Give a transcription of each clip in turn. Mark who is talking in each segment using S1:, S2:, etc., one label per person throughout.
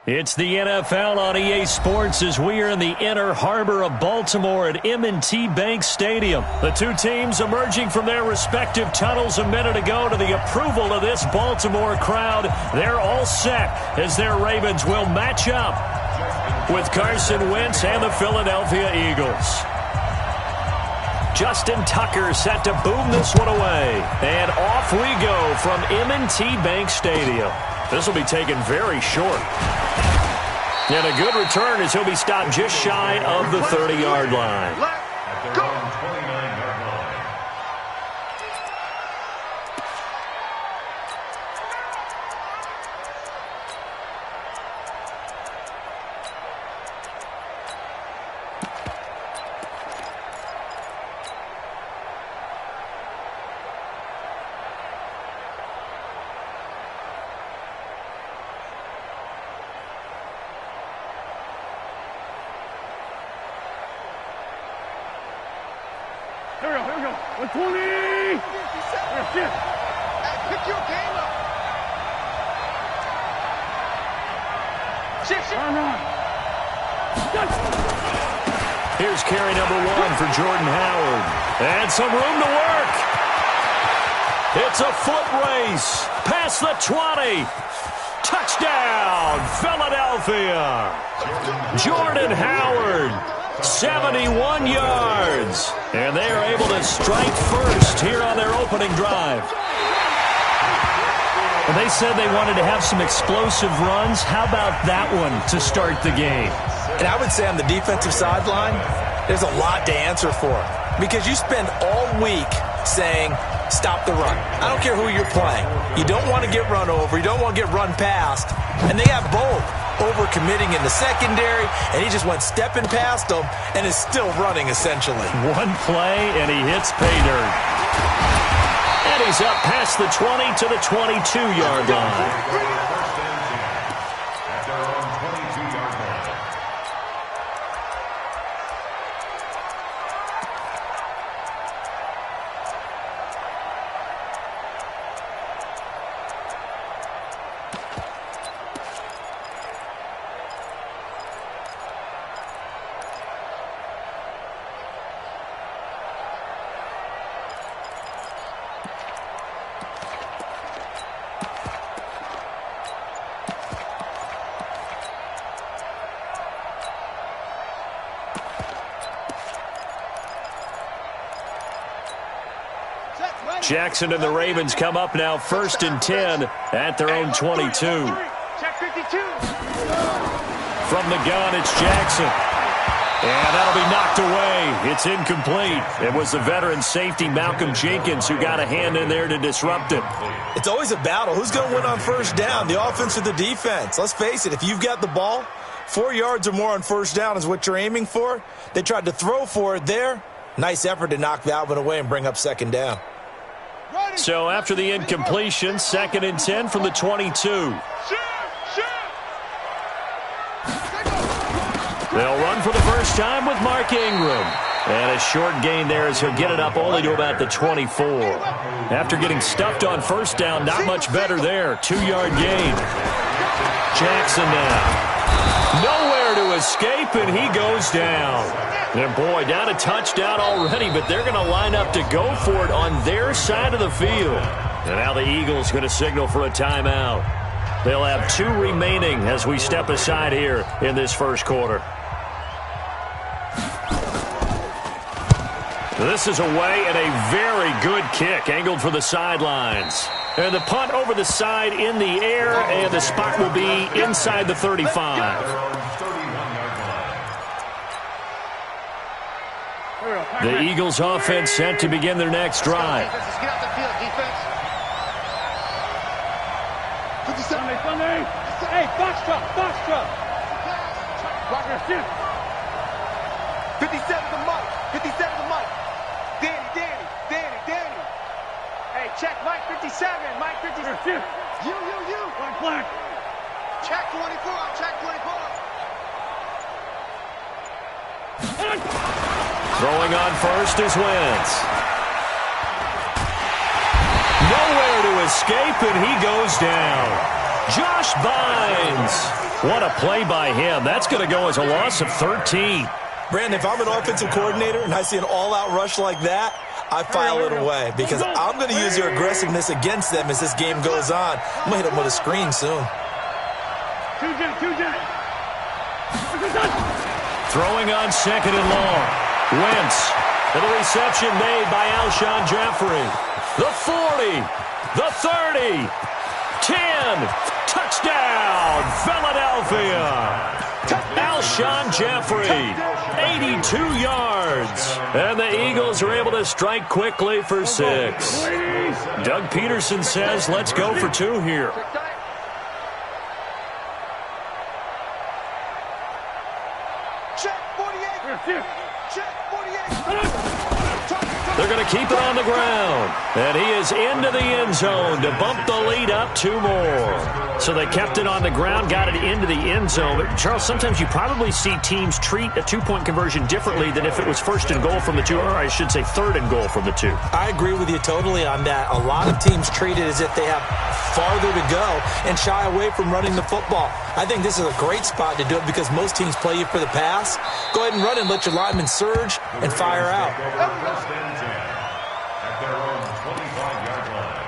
S1: It's the NFL on EA Sports as we are in the inner harbor of Baltimore at M&T Bank Stadium. The two teams emerging from their respective tunnels a minute ago to the approval of this Baltimore crowd. They're all set as their Ravens will match up with Carson Wentz and the Philadelphia Eagles. Justin Tucker set to boom this one away. And off we go from M&T Bank Stadium. This will be taken very short. And a good return as he'll be stopped just shy of the 30-yard line.
S2: Let's go!
S3: Here we go. 120! That's it.
S2: Pick your game up. Shift.
S1: Here's carry number 1 for Jordan Howard. And some room to work. It's a foot race. Past the 20. Touchdown, Philadelphia. Jordan Howard. 71 yards. And they are able to strike first here on their opening drive. Well, they said they wanted to have some explosive runs. How about that one to start the game?
S4: And I would say on the defensive sideline, there's a lot to answer for. Because you spend all week saying, stop the run. I don't care who you're playing. You don't want to get run over. You don't want to get run past. And they have both. Over-committing in the secondary, and he just went stepping past them and is still running, essentially.
S1: One play, and he hits pay dirt. And he's up past the 20 to the 22-yard line. Jackson and the Ravens come up now 1st and 10 at their own 22.
S3: Check 52.
S1: From the gun, it's Jackson. And that'll be knocked away. It's incomplete. It was the veteran safety Malcolm Jenkins who got a hand in there to disrupt it.
S4: It's always a battle. Who's going to win on first down, the offense or the defense? Let's face it, if you've got the ball, 4 yards or more on first down is what you're aiming for. They tried to throw for it there. Nice effort to knock Valvin away and bring up second down.
S1: So after the incompletion, 2nd and 10 from the 22. They'll run for the first time with Mark Ingram. And a short gain there as he'll get it up only to about the 24. After getting stuffed on first down, not much better there. 2-yard gain. Jackson now. Nowhere to escape, and he goes down. And boy, down a touchdown already, but they're going to line up to go for it on their side of the field. And now the Eagles going to signal for a timeout. They'll have 2 remaining as we step aside here in this first quarter. This is away and a very good kick, angled for the sidelines. And the punt over the side in the air, and the spot will be inside the 35. The Eagles offense set to begin their next drive.
S2: Let's get out the field, defense.
S3: Sunday. Hey, box truck. Rocker, shift.
S2: 57 to Mike. 57 to Mike. Danny. Hey, check Mike 57. Mike 57.
S3: Shift.
S2: You.
S3: Black.
S2: Check 24.
S1: Throwing on first is Wentz. Nowhere to escape, and he goes down. Josh Bynes. What a play by him. That's going to go as a loss of 13.
S4: Brandon, if I'm an offensive coordinator and I see an all-out rush like that, I file it away because I'm going to use their aggressiveness against them as this game goes on. I'm going to hit them with a screen soon.
S1: Throwing on second and long. Wentz. And the reception made by Alshon Jeffrey. The 40. The 30. 10. Touchdown, Philadelphia. Alshon Jeffrey, 82 yards. And the Eagles are able to strike quickly for 6. Doug Peterson says, let's go for 2 here.
S2: Check 48. Check 48.
S1: They're going to keep it on the ground. And he is into the end zone to bump the lead up 2 more. So they kept it on the ground, got it into the end zone. But Charles, sometimes you probably see teams treat a 2-point conversion differently than if it was first and goal from the 2, or I should say third and goal from the 2.
S4: I agree with you totally on that. A lot of teams treat it as if they have farther to go and shy away from running the football. I think this is a great spot to do it because most teams play you for the pass. Go ahead and run and let your linemen surge and fire out.
S5: At their own 25-yard line.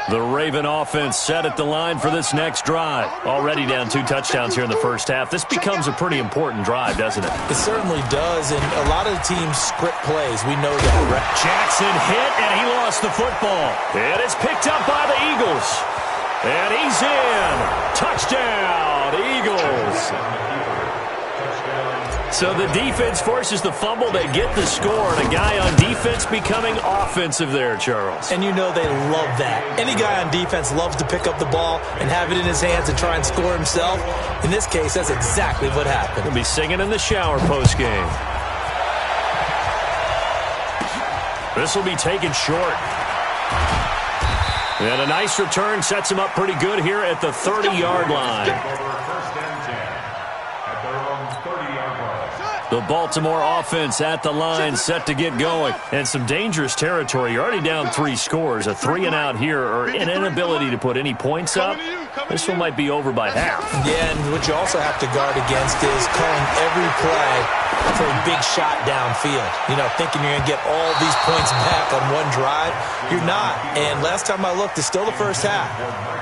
S1: The Raven offense set at the line for this next drive. Already down 2 touchdowns here in the first half. This becomes a pretty important drive, doesn't it?
S4: It certainly does, and a lot of the teams script plays. We know that, right?
S1: Jackson hit, and he lost the football. It is picked up by the Eagles. And he's in. Touchdown, Eagles. So the defense forces the fumble. They get the score, and a guy on defense becoming offensive there, Charles.
S4: And you know they love that. Any guy on defense loves to pick up the ball and have it in his hands and try and score himself. In this case, that's exactly what happened.
S1: He'll be singing in the shower postgame. This will be taken short. And a nice return sets him up pretty good here at the 30-yard line. The Baltimore offense at the line, set to get going. And some dangerous territory. You're already down 3 scores. A 3-and-out here, or an inability to put any points up. This one might be over by half.
S4: Yeah, and what you also have to guard against is calling every play for a big shot downfield. You know, thinking you're going to get all these points back on one drive. You're not. And last time I looked, it's still the first half.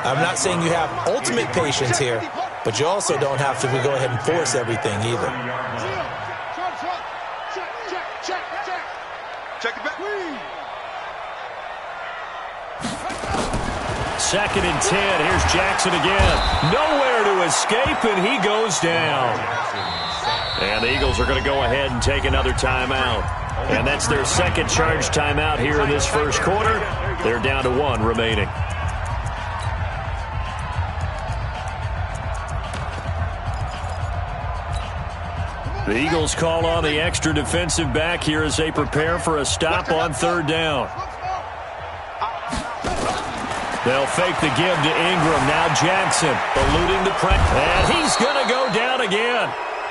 S4: I'm not saying you have ultimate patience here, but you also don't have to go ahead and force everything either.
S2: Check it back.
S1: 2nd and 10. Here's Jackson again. Nowhere to escape, and he goes down. And the Eagles are going to go ahead and take another timeout. And that's their second charge timeout here in this first quarter. They're down to 1 remaining. The Eagles call on the extra defensive back here as they prepare for a stop on 3rd down. They'll fake the give to Ingram. Now Jackson eluding the pressure. And he's going to go down again.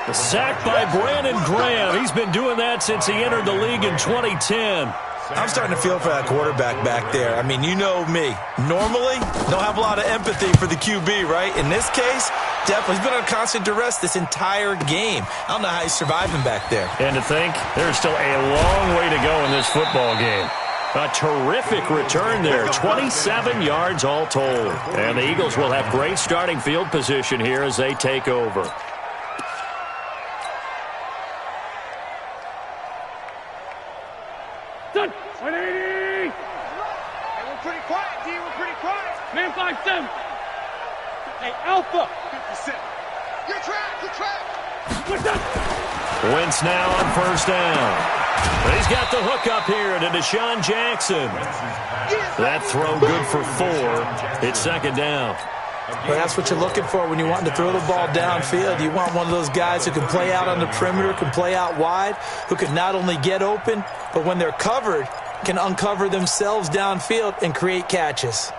S1: The sack by Brandon Graham. He's been doing that since he entered the league in 2010.
S4: I'm starting to feel for that quarterback back there. I mean, you know me. Normally, don't have a lot of empathy for the QB, right? In this case, definitely. He's been on constant duress this entire game. I don't know how he's surviving back there.
S1: And to think, there's still a long way to go in this football game. A terrific return there, 27 yards all told. And the Eagles will have great starting field position here as they take over.
S3: Done. 180.
S2: Hey, we're pretty quiet, D. We're pretty quiet.
S3: Man 5-7. Hey, Alpha.
S2: 57. Your track.
S3: What's up?
S1: Wentz now on 1st down. He's got the hook up here to Deshaun Jackson. That throw good for 4. It's 2nd down.
S4: Well, that's what you're looking for when you want to throw the ball downfield. You want one of those guys who can play out on the perimeter, can play out wide, who can not only get open, but when they're covered, can uncover themselves downfield and create catches.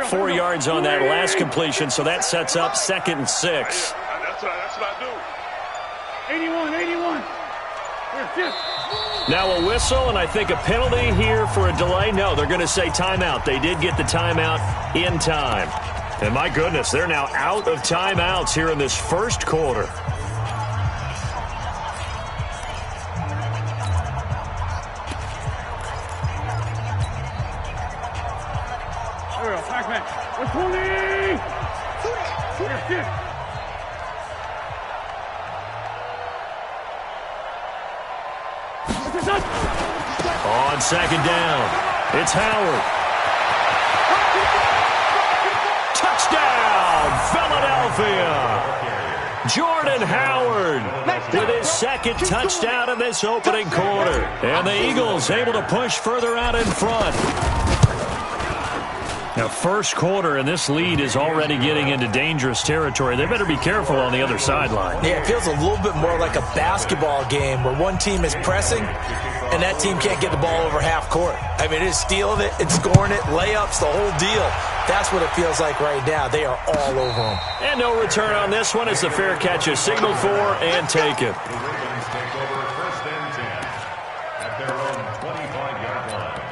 S1: 4 yards on that last completion, so that sets up 2nd and 6.
S3: That's what I do. 81.
S1: Now a whistle, and I think a penalty here for a delay. No, they're going to say timeout. They did get the timeout in time. And my goodness, they're now out of timeouts here in this first quarter.
S3: There we go, back. 120!
S1: On 2nd down, it's Howard. Touchdown, Philadelphia! Jordan Howard with his 2nd touchdown in this opening quarter. And the Eagles able to push further out in front. Now, first quarter, and this lead is already getting into dangerous territory. They better be careful on the other sideline.
S4: Yeah, it feels a little bit more like a basketball game where one team is pressing and that team can't get the ball over half court. I mean, it's stealing it, it's scoring it, layups, the whole deal. That's what it feels like right now. They are all over them.
S1: And no return on this one as the fair catch is signaled for and taken.
S5: The Ravens take over 1st and 10 at their own 25-yard line.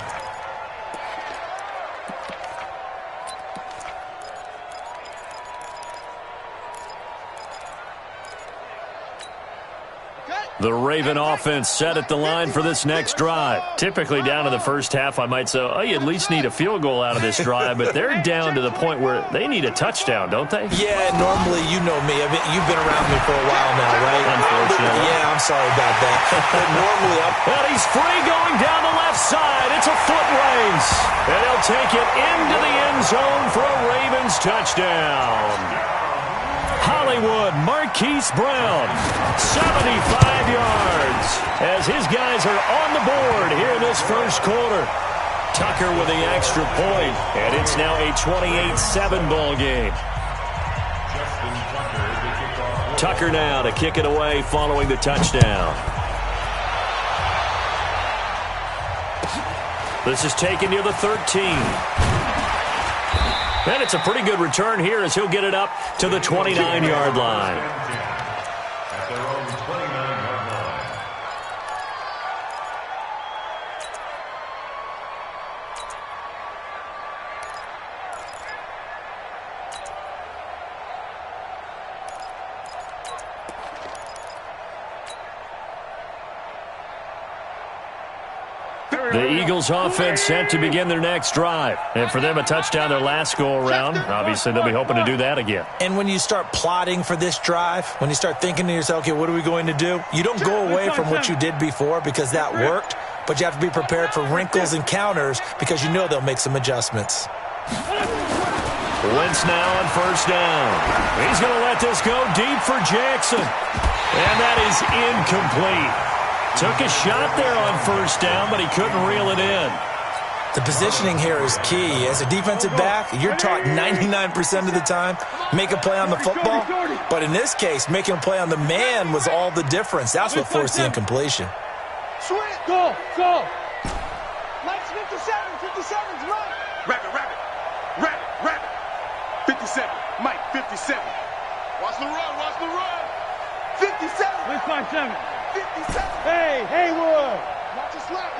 S1: The Raven offense set at the line for this next drive. Typically down to the first half, I might say, oh, you at least need a field goal out of this drive, but they're down to the point where they need a touchdown, don't they?
S4: Yeah, normally, you know me. I mean, you've been around me for a while now, right?
S1: Unfortunately.
S4: Yeah, I'm sorry about that. But normally,
S1: And he's free going down the left side. It's a foot race. And he'll take it into the end zone for a Ravens touchdown. Hollywood Marquise Brown, 75 yards, as his guys are on the board here in this first quarter. Tucker with the extra point, and it's now a 28-7 ball game. Tucker now to kick it away following the touchdown. This is taken near the 13. And it's a pretty good return here as he'll get it up to the 29-yard line.
S5: At their own 29-yard line.
S1: The Eagles offense set to begin their next drive. And for them, a touchdown their last go-around. Obviously, they'll be hoping to do that again.
S4: And when you start plotting for this drive, when you start thinking to yourself, okay, what are we going to do? You don't go away from what you did before because that worked, but you have to be prepared for wrinkles and counters because you know they'll make some adjustments.
S1: Wentz now on 1st down. He's going to let this go deep for Jackson. And that is incomplete. Took a shot there on 1st down, but he couldn't reel it in.
S4: The positioning here is key. As a defensive back, you're taught 99% of the time, make a play on the football. But in this case, making a play on the man was all the difference. That's what forced the incompletion.
S3: Go!
S2: Mike's 57's Mike.
S3: Rabbit. 57. Mike, 57.
S2: Watch the run. 57.
S3: Let's find 7.
S2: 57.
S3: Hey, Haywood!
S2: Watch your slant.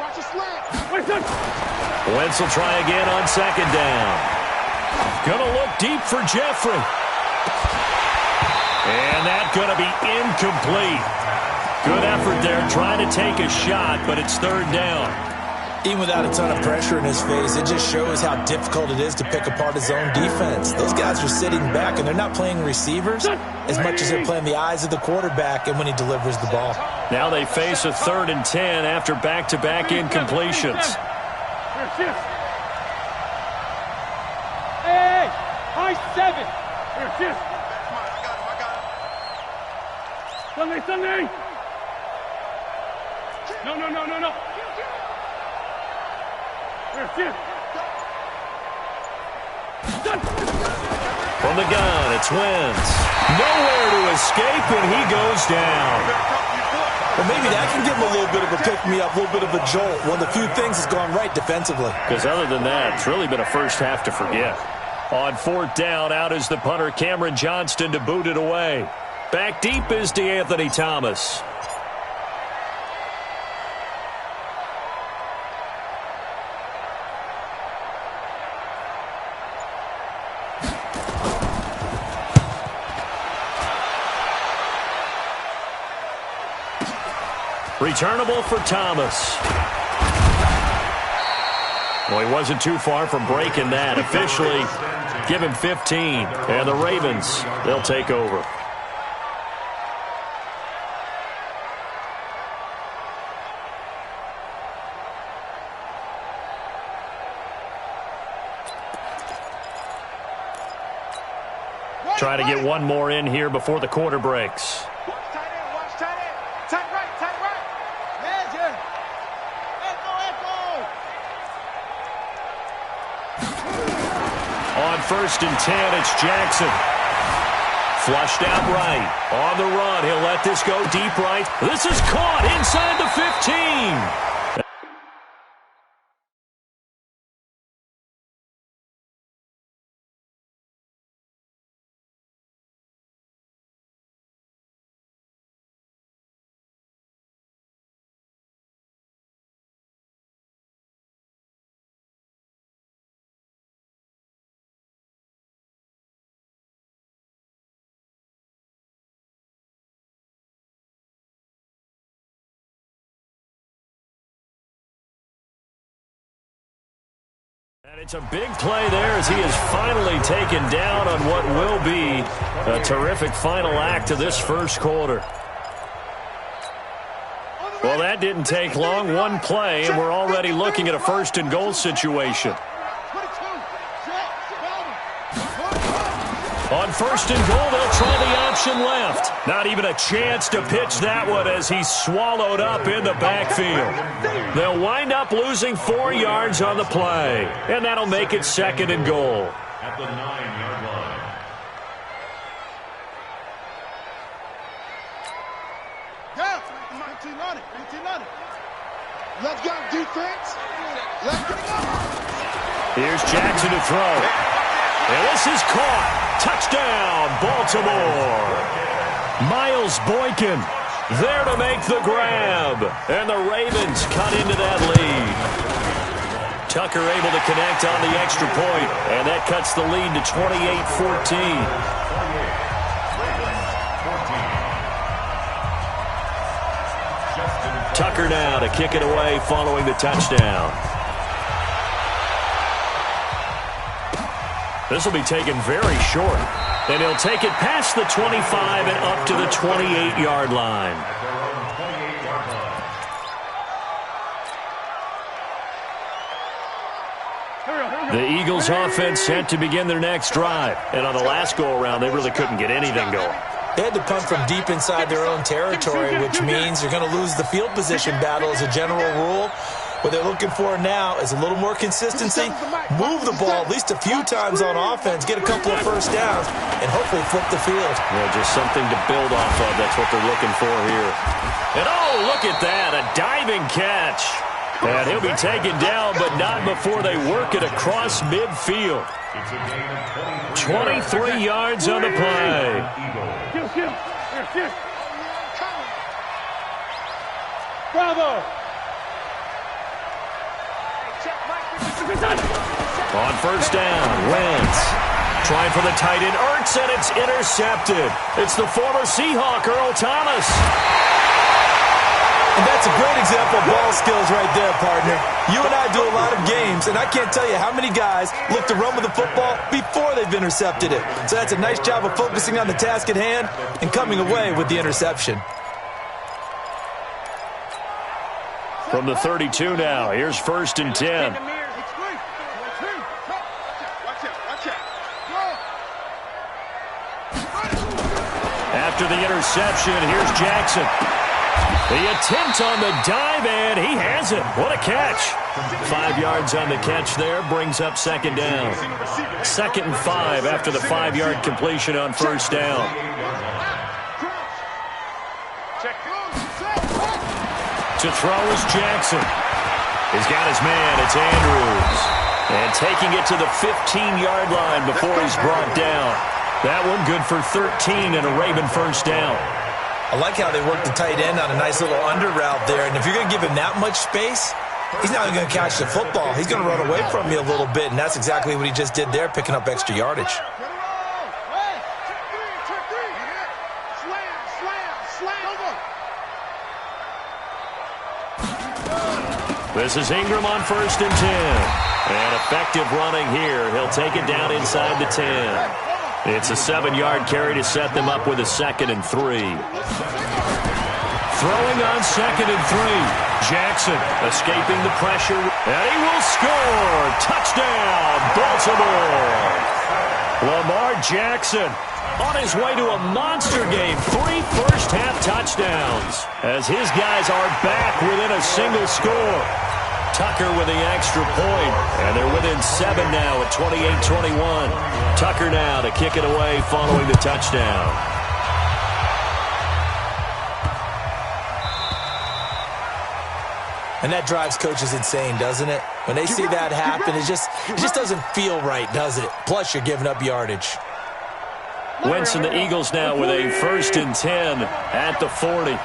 S1: Wentz will try again on 2nd down. Gonna look deep for Jeffrey. And that's gonna be incomplete. Good effort there trying to take a shot, but it's 3rd down.
S4: Even without a ton of pressure in his face, it just shows how difficult it is to pick apart his own defense. Those guys are sitting back, and they're not playing receivers as much as they're playing the eyes of the quarterback and when he delivers the ball.
S1: Now they face a 3rd and 10 after back-to-back incompletions.
S3: Hey! High 7! Sunday! No.
S1: From the gun, it's Wentz. Nowhere to escape, and he goes down.
S4: Well, maybe that can give him a little bit of a pick-me-up, a little bit of a jolt. One of the few things that's gone right defensively.
S1: Because other than that, it's really been a first half to forget. On 4th down, out is the punter Cameron Johnston to boot it away. Back deep is DeAnthony Thomas. Returnable for Thomas. Well, he wasn't too far from breaking that. Officially, give him 15. And the Ravens, they'll take over. Try to get one more in here before the quarter breaks. On 1st and 10, it's Jackson. Flushed out right. On the run, he'll let this go deep right. This is caught inside the 15. And it's a big play there as he is finally taken down on what will be a terrific final act of this first quarter. Well, that didn't take long. One play, and we're already looking at a 1st and goal situation. On 1st and goal, they'll try the option left. Not even a chance to pitch that one as he's swallowed up in the backfield. They'll wind up losing 4 yards on the play, and that'll make it 2nd and goal.
S5: At the 9-yard line.
S2: Yeah, 18 on it. Let's go, defense. Let's go.
S1: Here's Jackson to throw. And this is caught. Touchdown, Baltimore. Miles Boykin there to make the grab. And the Ravens cut into that lead. Tucker able to connect on the extra point. And that cuts the lead to 28-14. Tucker now to kick it away following the touchdown. This will be taken very short. And he'll take it past the 25 and up to the 28-yard line. The Eagles offense set to begin their next drive. And on the last go-around, they really couldn't get anything going.
S4: They had to punt from deep inside their own territory, which means you're going to lose the field position battle as a general rule. What they're looking for now is a little more consistency, move the ball at least a few times on offense, get a couple of first downs, and hopefully flip the field.
S1: Yeah, just something to build off of. That's what they're looking for here. And oh, look at that, a diving catch. And he'll be taken down, but not before they work it across midfield. 23 yards on the play.
S3: Bravo!
S1: On 1st down, Wentz trying for the tight end, Ertz, and it's intercepted. It's the former Seahawk, Earl Thomas.
S4: And that's a great example of ball skills right there, partner. You and I do a lot of games, and I can't tell you how many guys look to run with the football before they've intercepted it. So that's a nice job of focusing on the task at hand and coming away with the interception.
S1: From the 32 now, here's 1st and 10. After the interception, here's Jackson. The attempt on the dive, and he has it. What a catch. 5 yards on the catch there brings up 2nd down. 2nd and 5 after the 5-yard completion on 1st down. To throw is Jackson. He's got his man. It's Andrews. And taking it to the 15-yard line before he's brought down. That one good for 13 and a Raven first down.
S4: I like how they work the tight end on a nice little under route there. And if you're going to give him that much space, he's not going to catch the football. He's going to run away from you a little bit, and that's exactly what he just did there, picking up extra yardage.
S1: This is Ingram on 1st and 10. And effective running here. He'll take it down inside the 10. It's a 7-yard carry to set them up with a 2nd and 3. Throwing on 2nd and 3. Jackson escaping the pressure. And he will score. Touchdown, Baltimore. Lamar Jackson on his way to a monster game. 3 first-half touchdowns as his guys are back within a single score. Tucker with the extra point, and they're within 7 now at 28-21. Tucker now to kick it away following the touchdown.
S4: And that drives coaches insane, doesn't it? When they see that happen, it just doesn't feel right, does it? Plus, you're giving up yardage.
S1: Wentz and the Eagles now with a 1st and 10 at the 40.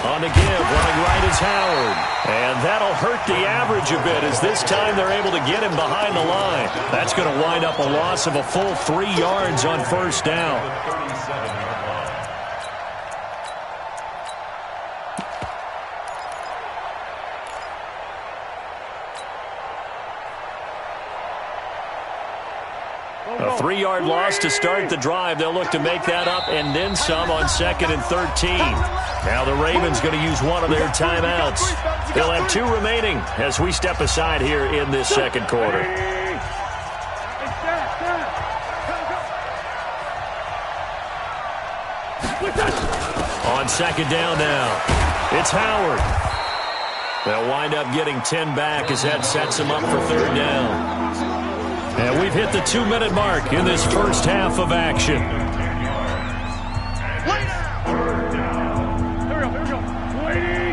S1: On the give, running right is Howard. And that'll hurt the average a bit as this time they're able to get him behind the line. That's going to wind up a loss of a full 3 yards on 1st down. A 3-yard loss to start the drive. They'll look to make that up and then some on 2nd and 13. Now the Ravens going to use one of their timeouts. They'll have 2 remaining as we step aside here in this 2nd quarter. On 2nd down now, it's Howard. They'll wind up getting 10 back as that sets them up for 3rd down. And we've hit the 2-minute mark in this first half of action.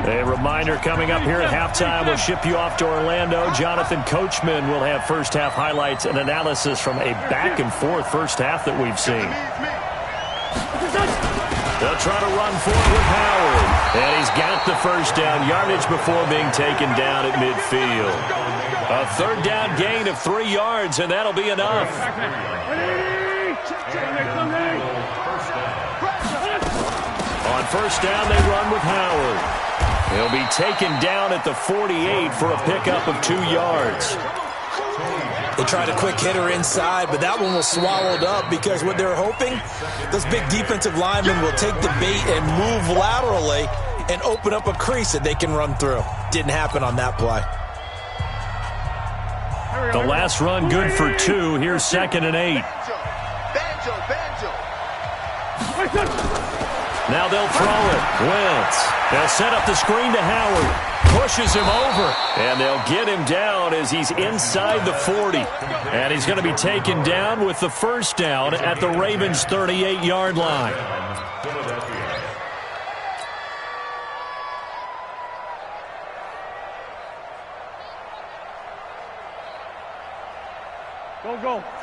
S1: A reminder coming up here at halftime. We'll ship you off to Orlando. Jonathan Coachman will have first half highlights and analysis from a back-and-forth first half that we've seen. They'll try to run forward with Howard. And he's got the first down yardage before being taken down at midfield. A 3rd down gain of 3 yards, and that'll be enough. On 1st down, they run with Howard. He'll be taken down at the 48 for a pickup of 2 yards.
S4: They tried a quick hitter inside, but that one was swallowed up because what they're hoping, those big defensive linemen will take the bait and move laterally and open up a crease that they can run through. Didn't happen on that play.
S1: The last run good for 2. Here's 2nd and 8. Now they'll throw it. Wentz. They'll set up the screen to Howard. Pushes him over. And they'll get him down as he's inside the 40. And he's going to be taken down with the first down at the Ravens' 38-yard line.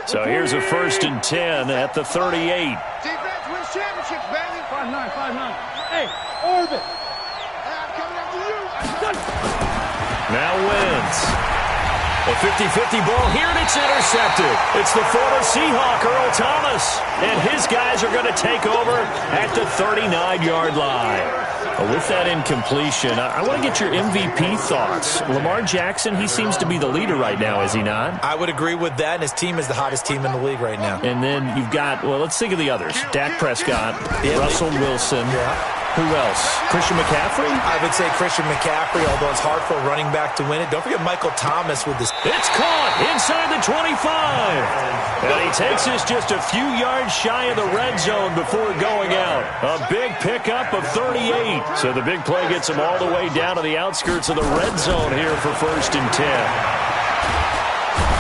S1: So here's a 1st and 10 at the 38.
S2: Defense wins championships, baby.
S3: 5-9, 5-9. Hey, Orbit.
S2: I'm coming after you.
S1: Now Wentz. A 50-50 ball here, and it's intercepted. It's the former Seahawk, Earl Thomas. And his guys are going to take over at the 39-yard line. With that incompletion, I want to get your MVP thoughts. Lamar Jackson, he seems to be the leader right now, is he not?
S4: I would agree with that, and his team is the hottest team in the league right now.
S1: And then you've got, well, let's think of the others. Dak Prescott, Russell Wilson.
S4: Yeah.
S1: Who else? Christian McCaffrey?
S4: I would say Christian McCaffrey, although it's hard for a running back to win it. Don't forget Michael Thomas with this.
S1: It's caught inside the 25. And he takes us just a few yards shy of the red zone before going out. A big pickup of 38. So the big play gets him all the way down to the outskirts of the red zone here for 1st and 10.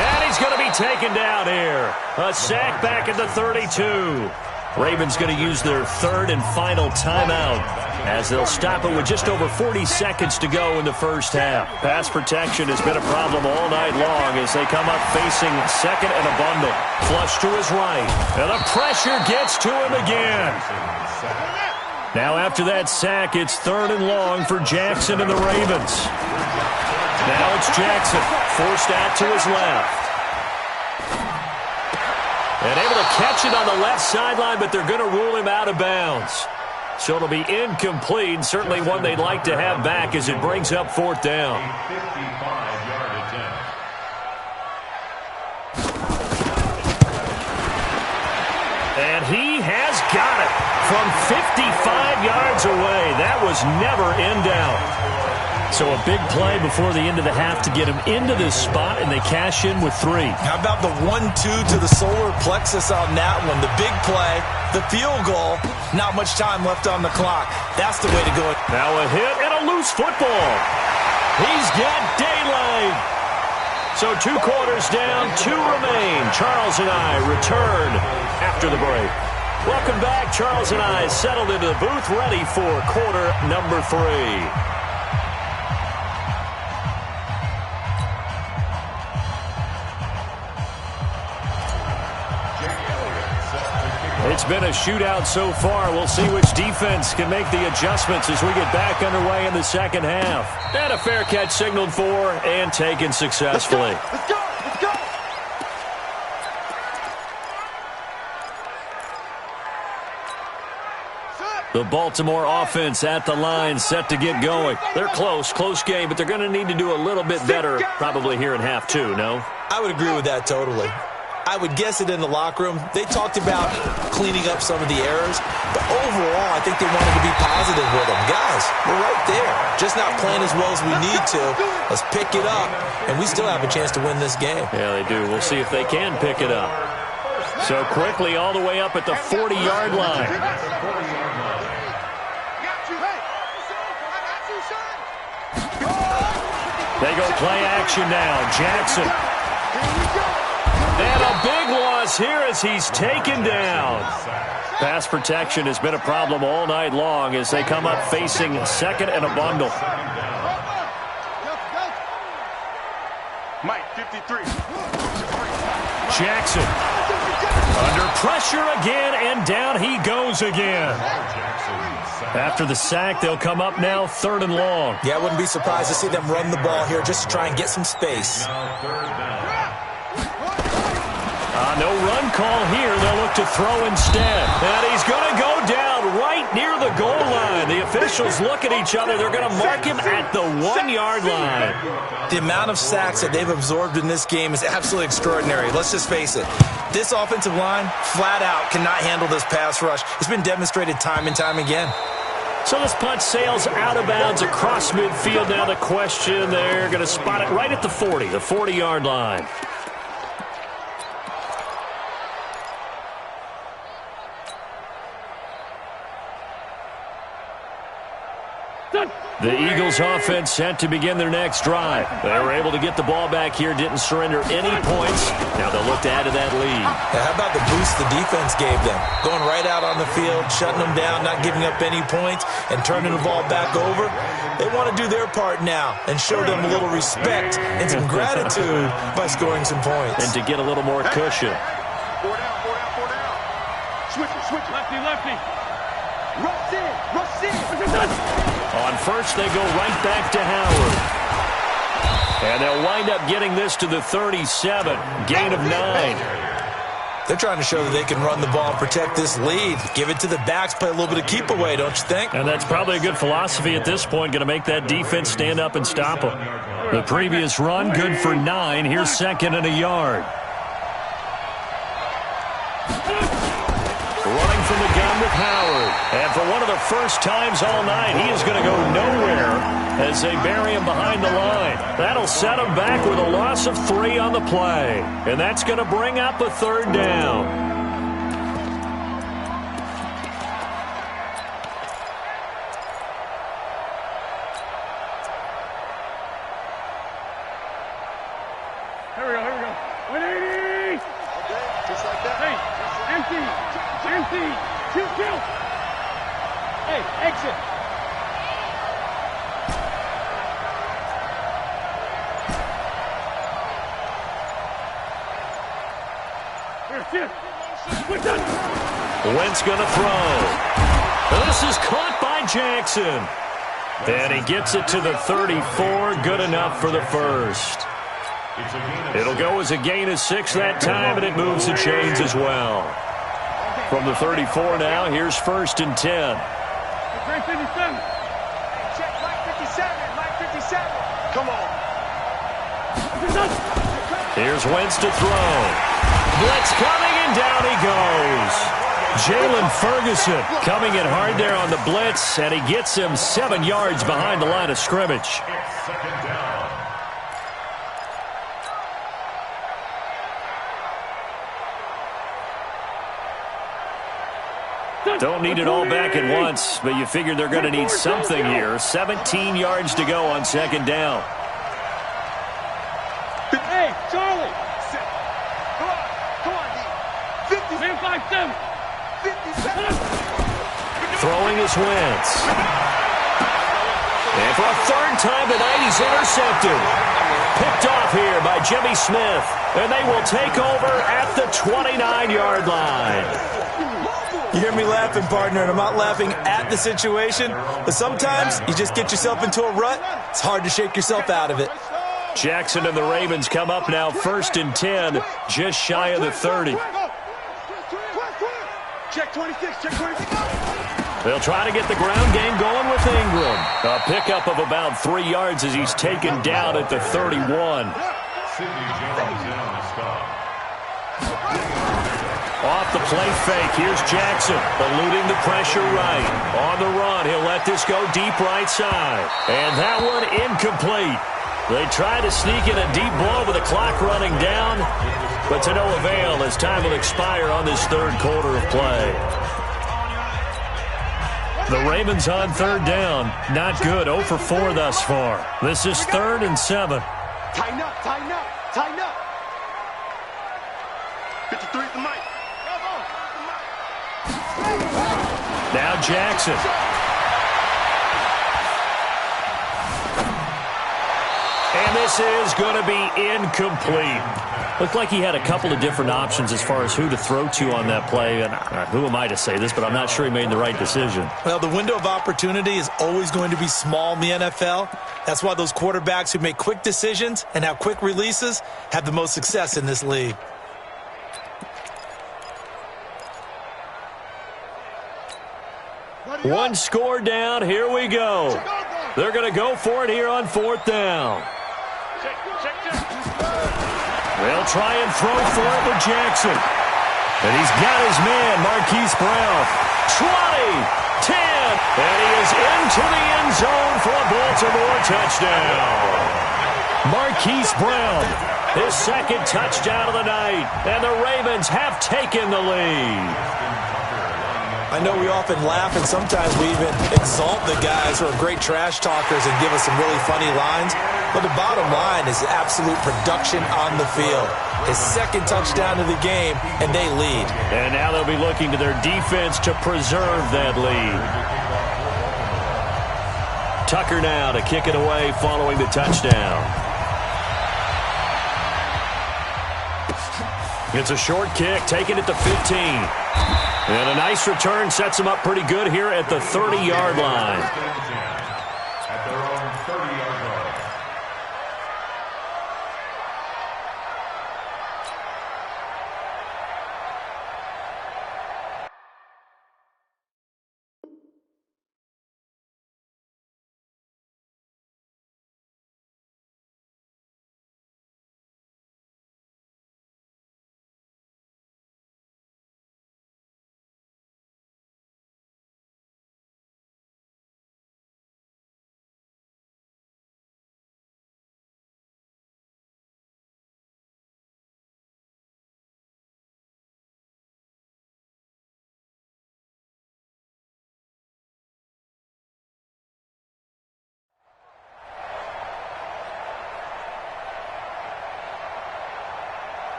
S1: And he's going to be taken down here. A sack back at the 32. Ravens going to use their third and final timeout as they'll stop it with just over 40 seconds to go in the first half. Pass protection has been a problem all night long as they come up facing second and a bundle. Flush to his right. And the pressure gets to him again. Now after that sack, it's third and long for Jackson and the Ravens. Now it's Jackson, forced out to his left. And able to catch it on the left sideline, but they're going to rule him out of bounds. So it'll be incomplete, certainly one they'd like to have back as it brings up fourth down.
S5: 55-yard attempt.
S1: And he has got it from 55 yards away. That was never in doubt. So a big play before the end of the half to get him into this spot, and they cash in with 3.
S4: How about the 1-2 to the solar plexus on that one? The big play, the field goal, not much time left on the clock. That's the way to go.
S1: Now a hit and a loose football. He's got daylight. So 2 quarters down, 2 remain. Charles and I return after the break. Welcome back. Charles and I settled into the booth, ready for quarter number 3. It's been a shootout so far. We'll see which defense can make the adjustments as we get back underway in the second half. And a fair catch signaled for and taken successfully.
S2: Let's go! Let's go!
S1: The Baltimore offense at the line, set to get going. They're close game, but they're going to need to do a little bit better probably here in half 2, no?
S4: I would agree with that totally. I would guess it in the locker room. They talked about cleaning up some of the errors, but overall, I think they wanted to be positive with them. Guys, we're right there. Just not playing as well as we need to. Let's pick it up, and we still have a chance to win this game.
S1: Yeah, they do. We'll see if they can pick it up. So quickly all the way up at the 40-yard line. They go play action now. Jackson. And a big loss here as he's taken down. Pass protection has been a problem all night long as they come up facing second and a bundle.
S2: Mike, 53.
S1: Jackson. Under pressure again, and down he goes again. After the sack, they'll come up now third and long.
S4: Yeah, I wouldn't be surprised to see them run the ball here just to try and get some space.
S1: No run call here. They'll look to throw instead. And he's going to go down right near the goal line. The officials look at each other. They're going to mark him at the 1-yard line.
S4: The amount of sacks that they've absorbed in this game is absolutely extraordinary. Let's just face it. This offensive line, flat out, cannot handle this pass rush. It's been demonstrated time and time again.
S1: So this punt sails out of bounds across midfield. Now the question, they're going to spot it right at the 40, the 40-yard line. The Eagles offense set to begin their next drive. They were able to get the ball back here, didn't surrender any points. Now they'll look to add to that lead.
S4: Now how about the boost the defense gave them? Going right out on the field, shutting them down, not giving up any points, and turning the ball back over. They want to do their part now and show them a little respect and some gratitude by scoring some points.
S1: And to get a little more cushion.
S2: 4 down, 4 down, 4 down. Switch it, switch it.
S3: Lefty.
S2: Rush in, rush in.
S1: On first, they go right back to Howard. And they'll wind up getting this to the 37. Gain of 9.
S4: They're trying to show that they can run the ball and protect this lead. Give it to the backs, play a little bit of keep away, don't you think?
S1: And that's probably a good philosophy at this point, going to make that defense stand up and stop them. The previous run, good for 9. Here's second and a yard. Running from the gun with Howard. And for one of the first times all night, he is going to go nowhere as they bury him behind the line. That'll set him back with a loss of 3 on the play. And that's going to bring up a third down.
S3: Here we go. 180.
S2: Okay, just like that.
S3: Hey, empty. Empty. Kill. Hey, exit. Here.
S1: Wentz going to throw. This is caught by Jackson. And he gets it to the 34. Good enough for the first. It'll go as a gain of 6 that time, and it moves the chains as well. From the 34 now, here's 1st and 10.
S3: Check 57.
S2: Check Mike 57. Mike 57. Come on.
S1: Here's Wentz to throw. Blitz coming, and down he goes. Jalen Ferguson coming in hard there on the blitz, and he gets him 7 yards behind the line of scrimmage.
S5: It's second down.
S1: Don't need it all back at once, but you figure they're going to need something here. 17 yards to go on 2nd down.
S3: Hey, Charlie.
S2: Come on, D. 50.
S3: Man 5-7.
S2: 57.
S1: Throwing is Wentz. And for a 3rd time tonight, he's intercepted. Picked off here by Jimmy Smith. And they will take over at the 29-yard line.
S4: You hear me laughing, partner, and I'm not laughing at the situation, but sometimes you just get yourself into a rut. It's hard to shake yourself out of it.
S1: Jackson and the Ravens come up now 1st and 10, just shy of the 30.
S2: Check 26. Check 26.
S1: They'll try to get the ground game going with Ingram. A pickup of about 3 yards as he's taken down at the 31.
S5: Sidney Jones in on the stop.
S1: Off the play fake, here's Jackson, eluding the pressure right. On the run, he'll let this go deep right side. And that one incomplete. They try to sneak in a deep blow with the clock running down, but to no avail as time will expire on this 3rd quarter of play. The Ravens on 3rd down. Not good, 0 for 4 thus far. This is 3rd and 7.
S2: Tighten up. 53 at the mic.
S1: Now Jackson. And this is going to be incomplete. Looked like he had a couple of different options as far as who to throw to on that play. And who am I to say this, but I'm not sure he made the right decision.
S4: Well, the window of opportunity is always going to be small in the NFL. That's why those quarterbacks who make quick decisions and have quick releases have the most success in this league.
S1: One score down. Here we go. They're going to go for it here on 4th down. They'll try and throw for it with Jackson. And he's got his man, Marquise Brown. 20, 10, and he is into the end zone for a Baltimore touchdown. Marquise Brown, his 2nd touchdown of the night, and the Ravens have taken the lead.
S4: I know we often laugh, and sometimes we even exalt the guys who are great trash talkers and give us some really funny lines. But the bottom line is absolute production on the field. His 2nd touchdown of the game, and they lead.
S1: And now they'll be looking to their defense to preserve that lead. Tucker now to kick it away following the touchdown. It's a short kick, taking it to 15. And a nice return sets him up pretty good here at the 30-yard line.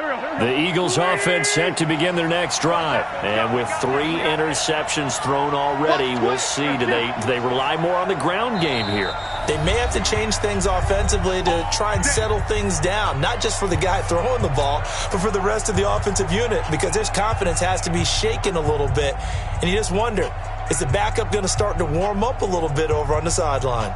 S1: The Eagles offense set to begin their next drive. And with 3 interceptions thrown already, we'll see. Do they rely more on the ground game here?
S4: They may have to change things offensively to try and settle things down, not just for the guy throwing the ball, but for the rest of the offensive unit, because their confidence has to be shaken a little bit. And you just wonder, is the backup going to start to warm up a little bit over on the sideline?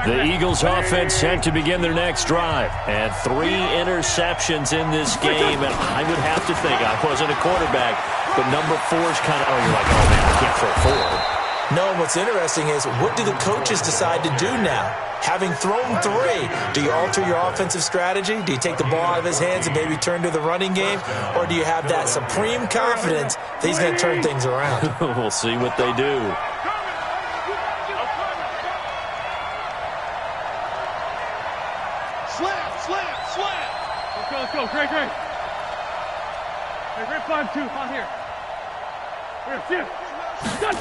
S1: The Eagles offense set to begin their next drive. And 3 interceptions in this game. And I would have to think, I wasn't a quarterback, but number 4 is kind of, you're like, oh, man, I can't throw 4.
S4: No, what's interesting is, what do the coaches decide to do now? Having thrown 3, do you alter your offensive strategy? Do you take the ball out of his hands and maybe turn to the running game? Or do you have that supreme confidence that he's going to turn things around?
S1: We'll see what they do.
S3: Let's go. Great. Hey, great 5-2. On here. Here. Done.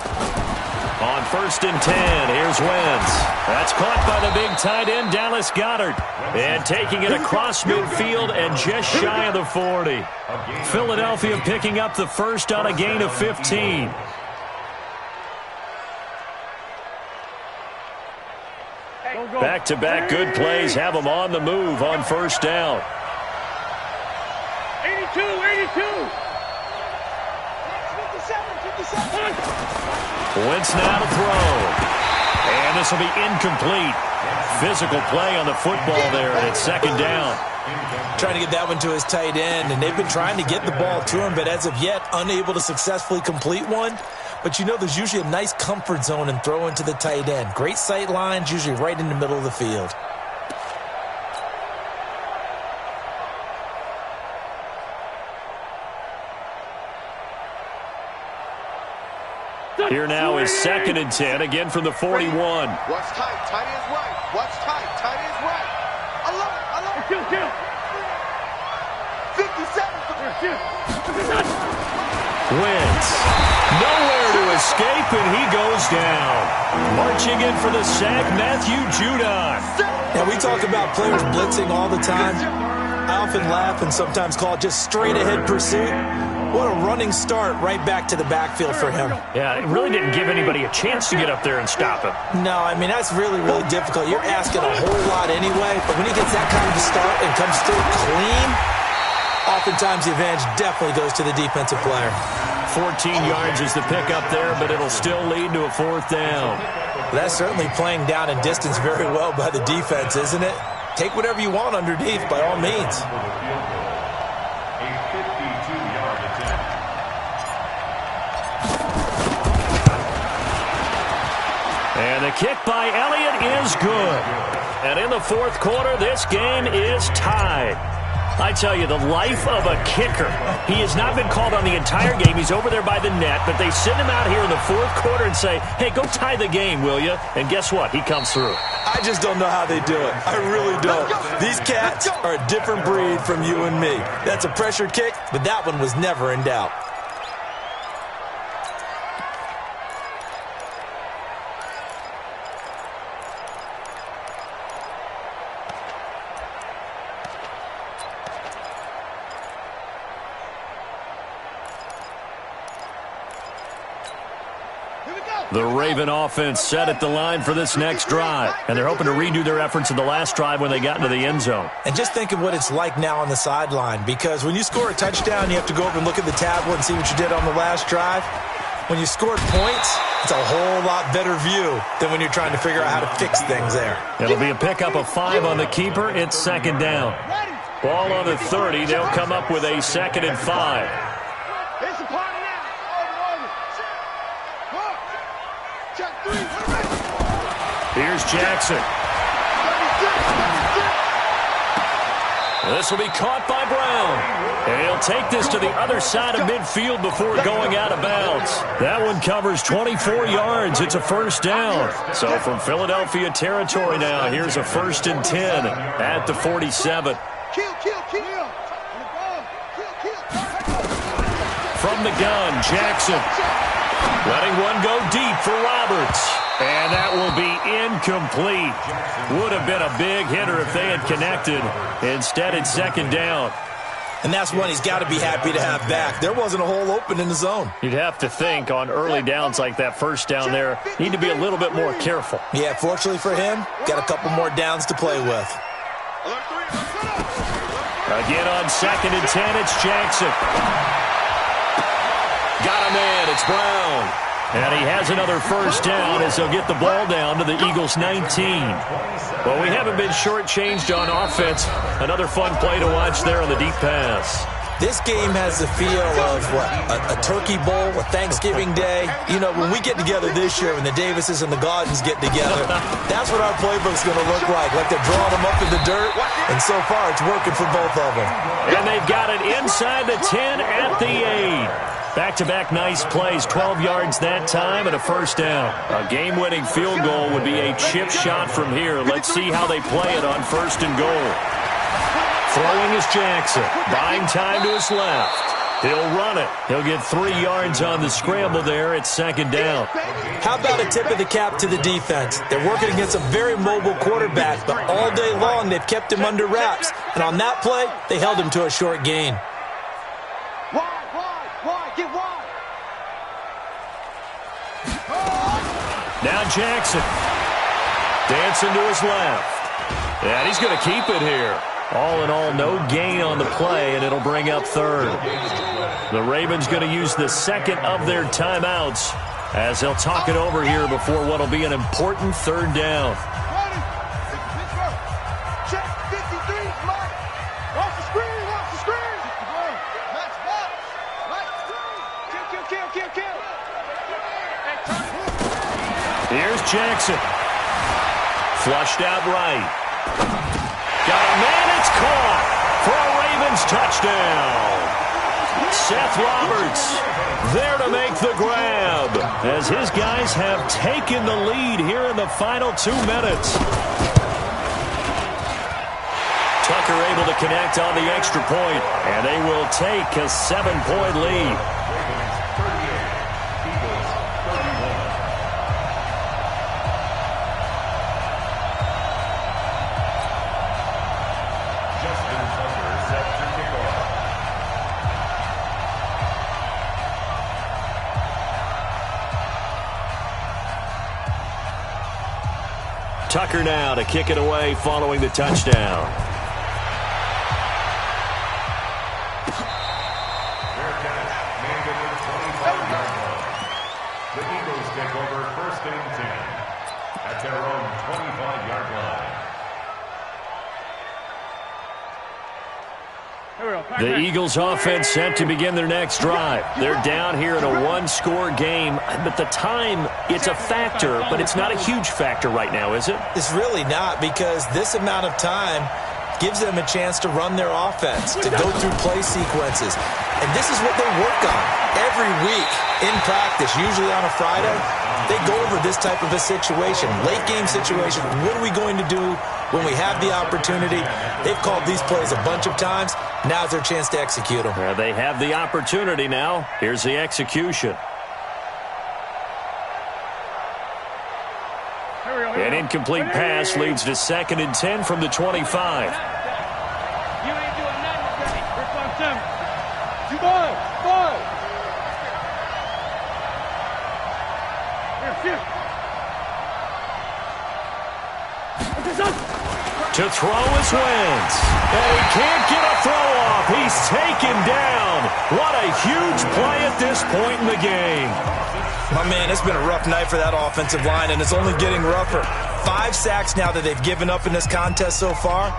S1: On 1st and 10, here's Wentz. That's caught by the big tight end, Dallas Goedert. And taking it across midfield and just shy of the 40. Philadelphia picking up the first on a gain of 15. Back-to-back good plays have them on the move on 1st down.
S3: 82.
S1: Wentz now to throw. And this will be incomplete. Physical play on the football there, and it's 2nd down.
S4: Trying to get that one to his tight end, and they've been trying to get the ball to him, but as of yet, unable to successfully complete one. But you know, there's usually a nice comfort zone in throwing to the tight end. Great sight lines, usually right in the middle of the field.
S1: Here now is 2nd and 10, again from the 41.
S2: What's tight? Tight is right. What's tight? Tight is right. Alert.
S3: Kill.
S2: 57.
S1: Wentz. Nowhere to escape, and he goes down. Marching in for the sack, Matthew Judon.
S4: Now, we talk about players blitzing all the time. I often laugh and sometimes call it just straight-ahead pursuit. What a running start right back to the backfield for him.
S1: Yeah, it really didn't give anybody a chance to get up there and stop him.
S4: No, I mean, that's really, really difficult. You're asking a whole lot anyway, but when he gets that kind of a start and comes through clean, oftentimes the advantage definitely goes to the defensive player.
S1: 14 yards is the pickup there, but it'll still lead to a 4th down.
S4: That's certainly playing down in distance very well by the defense, isn't it? Take whatever you want underneath, by all means.
S1: And the kick by Elliott is good. And in the 4th quarter, this game is tied. I tell you, the life of a kicker. He has not been called on the entire game. He's over there by the net, but they send him out here in the 4th quarter and say, hey, go tie the game, will you? And guess what? He comes through.
S4: I just don't know how they do it. I really don't. These cats are a different breed from you and me. That's a pressure kick, but that one was never in doubt.
S1: The Raven offense set at the line for this next drive, and they're hoping to redo their efforts in the last drive when they got into the end zone.
S4: And just think of what it's like now on the sideline, because when you score a touchdown, you have to go over and look at the tablet and see what you did on the last drive. When you scored points, it's a whole lot better view than when you're trying to figure out how to fix things there.
S1: It'll be a pickup of 5 on the keeper. It's 2nd down. Ball on the 30. They'll come up with a 2nd and 5. Here's Jackson. This will be caught by Brown. And he'll take this to the other side of midfield before going out of bounds. That one covers 24 yards. It's a 1st down. So from Philadelphia territory now, here's a 1st and 10 at the 47. From the gun, Jackson. Letting one go deep for Roberts. And that will be incomplete. Would have been a big hitter if they had connected. Instead, it's second down.
S4: And that's one he's got to be happy to have back. There wasn't a hole open in the zone.
S1: You'd have to think on early downs like that first down there, need to be a little bit more careful.
S4: Yeah, fortunately for him, got a couple more downs to play with.
S1: Again on 2nd and 10, it's Jackson. Got him in, it's Brown. And he has another first down as they'll get the ball down to the Eagles' 19. Well, we haven't been shortchanged on offense. Another fun play to watch there on the deep pass.
S4: This game has the feel of, what, a turkey bowl, a Thanksgiving day. You know, when we get together this year, when the Davises and the Gaudens get together, that's what our playbook's going to look like they're drawing them up in the dirt, and so far it's working for both of them.
S1: And they've got it inside the 10 at the 8. Back-to-back nice plays, 12 yards that time and a first down. A game-winning field goal would be a chip shot from here. Let's see how they play it on 1st and goal. Throwing is Jackson, buying time to his left. He'll run it. He'll get 3 yards on the scramble there at 2nd down.
S4: How about a tip of the cap to the defense? They're working against a very mobile quarterback, but all day long they've kept him under wraps. And on that play, they held him to a short gain.
S2: Get wide.
S1: Now Jackson. Dancing to his left. And he's going to keep it here. All in all, no gain on the play, and it'll bring up 3rd. The Ravens going to use the 2nd of their timeouts as they'll talk it over here before what will be an important 3rd down.
S2: Check 53, Mike. Watch the screen. Kill.
S1: Here's Jackson. Flushed out right. Got a man, it's caught for a Ravens touchdown. Seth Roberts there to make the grab as his guys have taken the lead here in the final 2 minutes. Tucker able to connect on the extra point, and they will take a 7-point lead. Tucker now to kick it away following the touchdown.
S5: The Eagles take over 1st and 10 at their own 25-yard line.
S1: The Eagles offense set to begin their next drive. They're down here in a 1-score game, but the time, it's a factor, but it's not a huge factor right now, is it?
S4: It's really not, because this amount of time gives them a chance to run their offense, to go through play sequences. And this is what they work on every week in practice, usually on a Friday. They go over this type of a situation, late game situation. What are we going to do when we have the opportunity? They've called these plays a bunch of times. Now's their chance to execute them.
S1: They have the opportunity now. Here's the execution. An incomplete pass leads to 2nd and 10 from the 25.
S3: You ain't doing nothing today. Here's 1-7. You ball. Here, shoot.
S1: To throw is Wentz. And he can't get a throw off. He's taken down. What a huge play at this point in the game.
S4: My man, it's been a rough night for that offensive line, and it's only getting rougher. 5 sacks now that they've given up in this contest so far.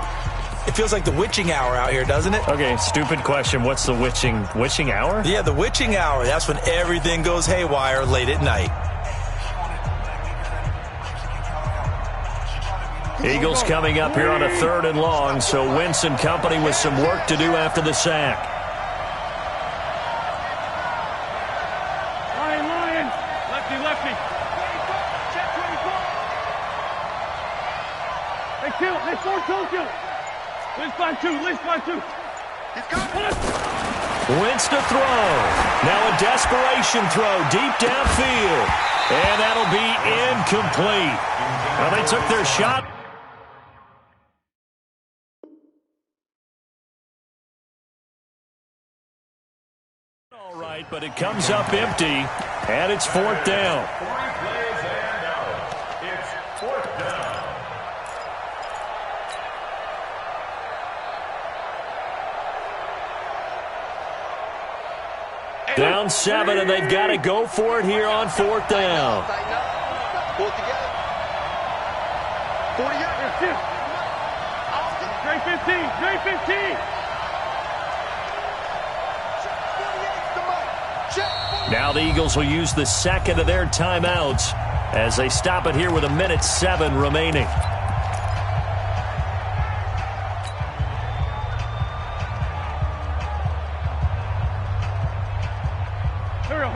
S4: It feels like the witching hour out here, doesn't it?
S1: Okay, stupid question. What's the witching hour?
S4: Yeah, the witching hour. That's when everything goes haywire late at night.
S1: Eagles coming up here on a 3rd and long, so Wentz and company with some work to do after the sack.
S3: Lion. Lefty.
S2: Check 24.
S3: They kill. They force kill. List by two.
S2: He's coming.
S1: Wentz to throw. Now a desperation throw deep downfield. And that'll be incomplete. Well, they took their shot. All right, but it comes up empty, and it's fourth down.
S5: 3 plays and out. It's fourth down.
S1: Down 7, and they've got to go for it here on fourth down.
S2: Pull it together. 40 yards.
S3: Straight 15. Straight 15.
S1: Now the Eagles will use the second of their timeouts as they stop it here with 1:07 remaining.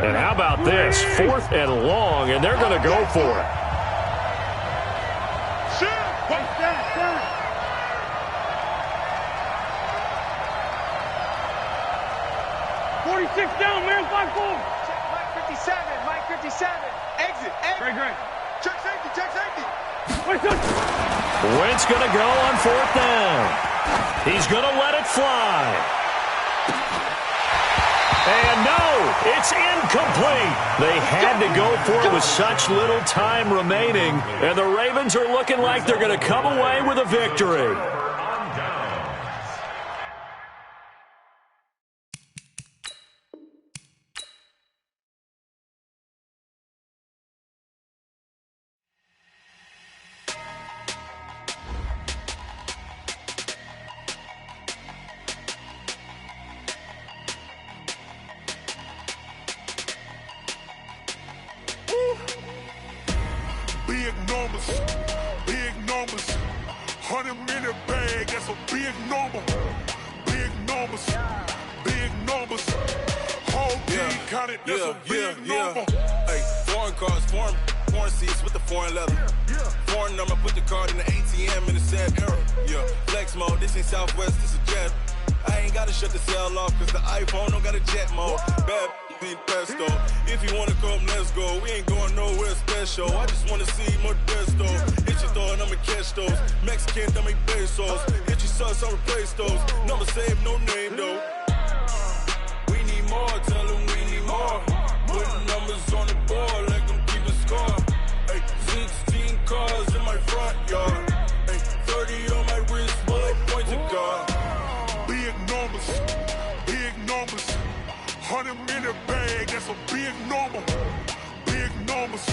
S1: And how about this? 4th and long, and they're going to go for it.
S3: 46 down, man. 5-4.
S2: Mike 57. Mike 57. Exit.
S3: Great.
S2: Check safety. Check safety.
S1: Wentz going to go on 4th down. He's going to let it fly. And no, it's incomplete. They had to go for it with such little time remaining, and the Ravens are looking like they're going to come away with a victory.
S6: Big numbers, 100-minute bag, that's a big number. Big numbers, whole team counted, that's a big number.
S7: Hey, foreign cars, foreign seats with the foreign leather. Foreign number, put the card in the ATM in the sad era. Yeah, flex mode, this ain't Southwest, this is jet. I ain't gotta shut the cell off, cause the iPhone don't got a jet mode. Bad pesto. If you wanna come, let's go. We ain't going nowhere special. I just wanna see Modesto. Hit your thought, I'ma catch those. Mexican, don't make pesos. Hit your sus, I'll replace those. Number save, no name though. We need more, tell them we need more. Putting numbers on the board, let them keep a score. Hey, 16 cars in my front yard. Hey, 30 on my wrist, bullet point to God.
S6: Big numbers, 100-minute bag, that's a big number. Big numbers,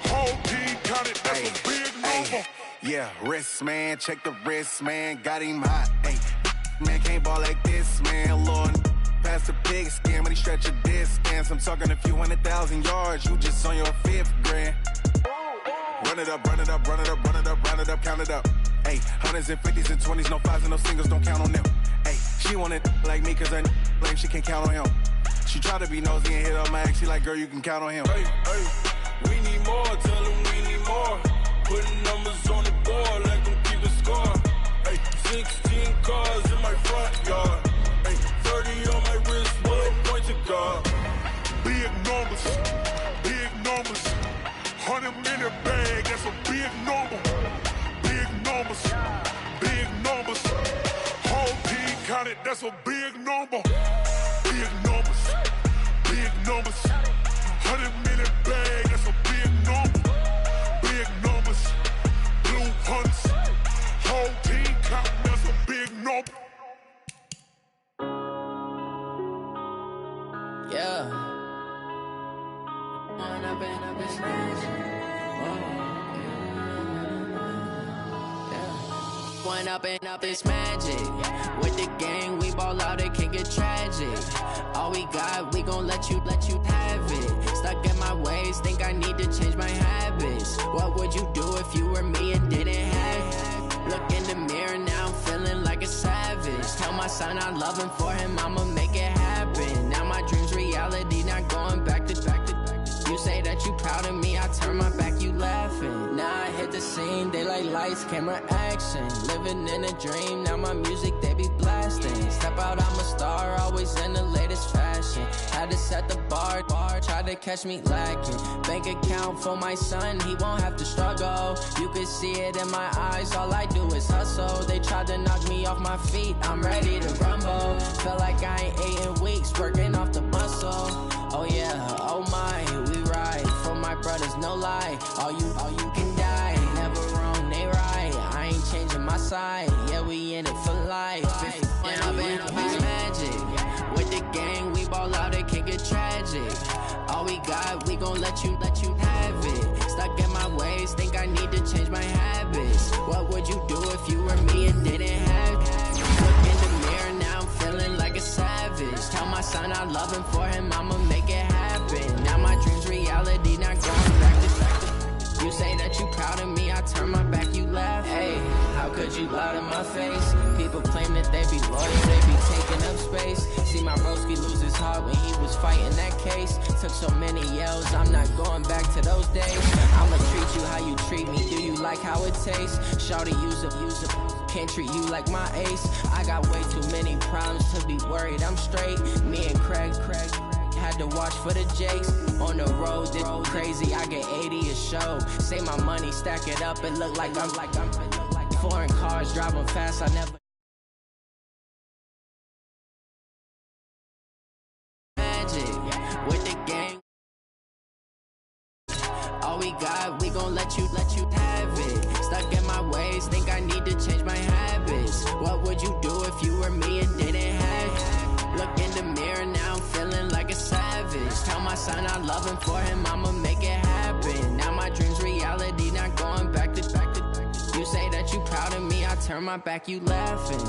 S6: whole team counted, that's a big number.
S8: Yeah, wrist man, check the wrist man, got him hot. Ay, man can't ball like this, man. Lord, past the pig skin when he stretch a distance. I'm talking a few 100,000 yards, you just on your 5th grand. Run it up, count it up. Ay, 100s and 50s and 20s, no 5s and no singles, don't count on them. Ay, she want it like me cause her blame, she can't count on him. She try to be nosy and hit up my ex, she like, girl, you can count on him.
S7: Hey, we need more, tell them we need more. Putting numbers on the board, let them keep a score. Hey, 16 cars in my front yard. Hey, 30 on my wrist, bullet point to God.
S6: Big numbers, 100-minute bag, that's a big number. Big numbers, whole team counted, that's a big number. Big numbers, 100-minute bag, that's a big number. Big numbers, blue hunts, whole team counting, that's a big number.
S9: Yeah. One up and up is magic. With the gang, we ball out, it can get tragic. All we got, we gon' let you have it. Stuck in my ways, think I need to change my habits. What would you do if you were me and didn't have it? Look in the mirror, now I'm feeling like a savage. Tell my son I love him, for him I'ma make it happen. Now my dream's reality, not going back to. You say that you proud of me, I turn my back, you laughing. Now I hit the scene, they like lights, camera, action. Living in a dream, now my music, they be blasting. step out, I'm a star, always in the latest fashion. Had to set the bar, tried to catch me lacking. Bank account for my son, he won't have to struggle. You can see it in my eyes, all I do is hustle. They tried to knock me off my feet, I'm ready to rumble. Felt like I ain't ate in weeks, working off the muscle. Oh yeah, oh my, we ride for my brothers, no lie. All you can die, never wrong, they right. I ain't changing my side, yeah, we in it for life. And I've been magic. With the gang, we ball out, it can get tragic. All we got, we gon' let you have it. Stuck in my ways, think I need to change my habits. What would you do if you were me and didn't have it? Look in the mirror, now I'm feeling like a savage. Tell my son I love him, for him I'ma make it happen. Now my dream's reality, not going back to. You say that you proud of me, I turn my back, you laugh. Hey, how could you lie to my face? People claim that they be loyal, they be taking up space. See my broski lose his heart when he was fighting that case. Took so many yells, I'm not going back to those days. I'ma treat you how you treat me, do you like how it tastes? Shawty, use a, can't treat you like my ace. I got way too many problems to be worried, I'm straight. Me and Craig had to watch for the Jakes. On the road, this crazy, I get 80 a show. Say my money, stack it up, it look like I'm foreign cars, driving fast, I never. Magic, with the gang. All we got, we gon' let you have it. Stuck in my ways, think I need to change my habits. What would you do if you were me and didn't have it? Look in the mirror, now I'm feeling like a savage. Tell my son I love him, for him I'ma make it happen. Now my dream's reality, not going back to. You say that you proud of me, I turn my back, you laughing.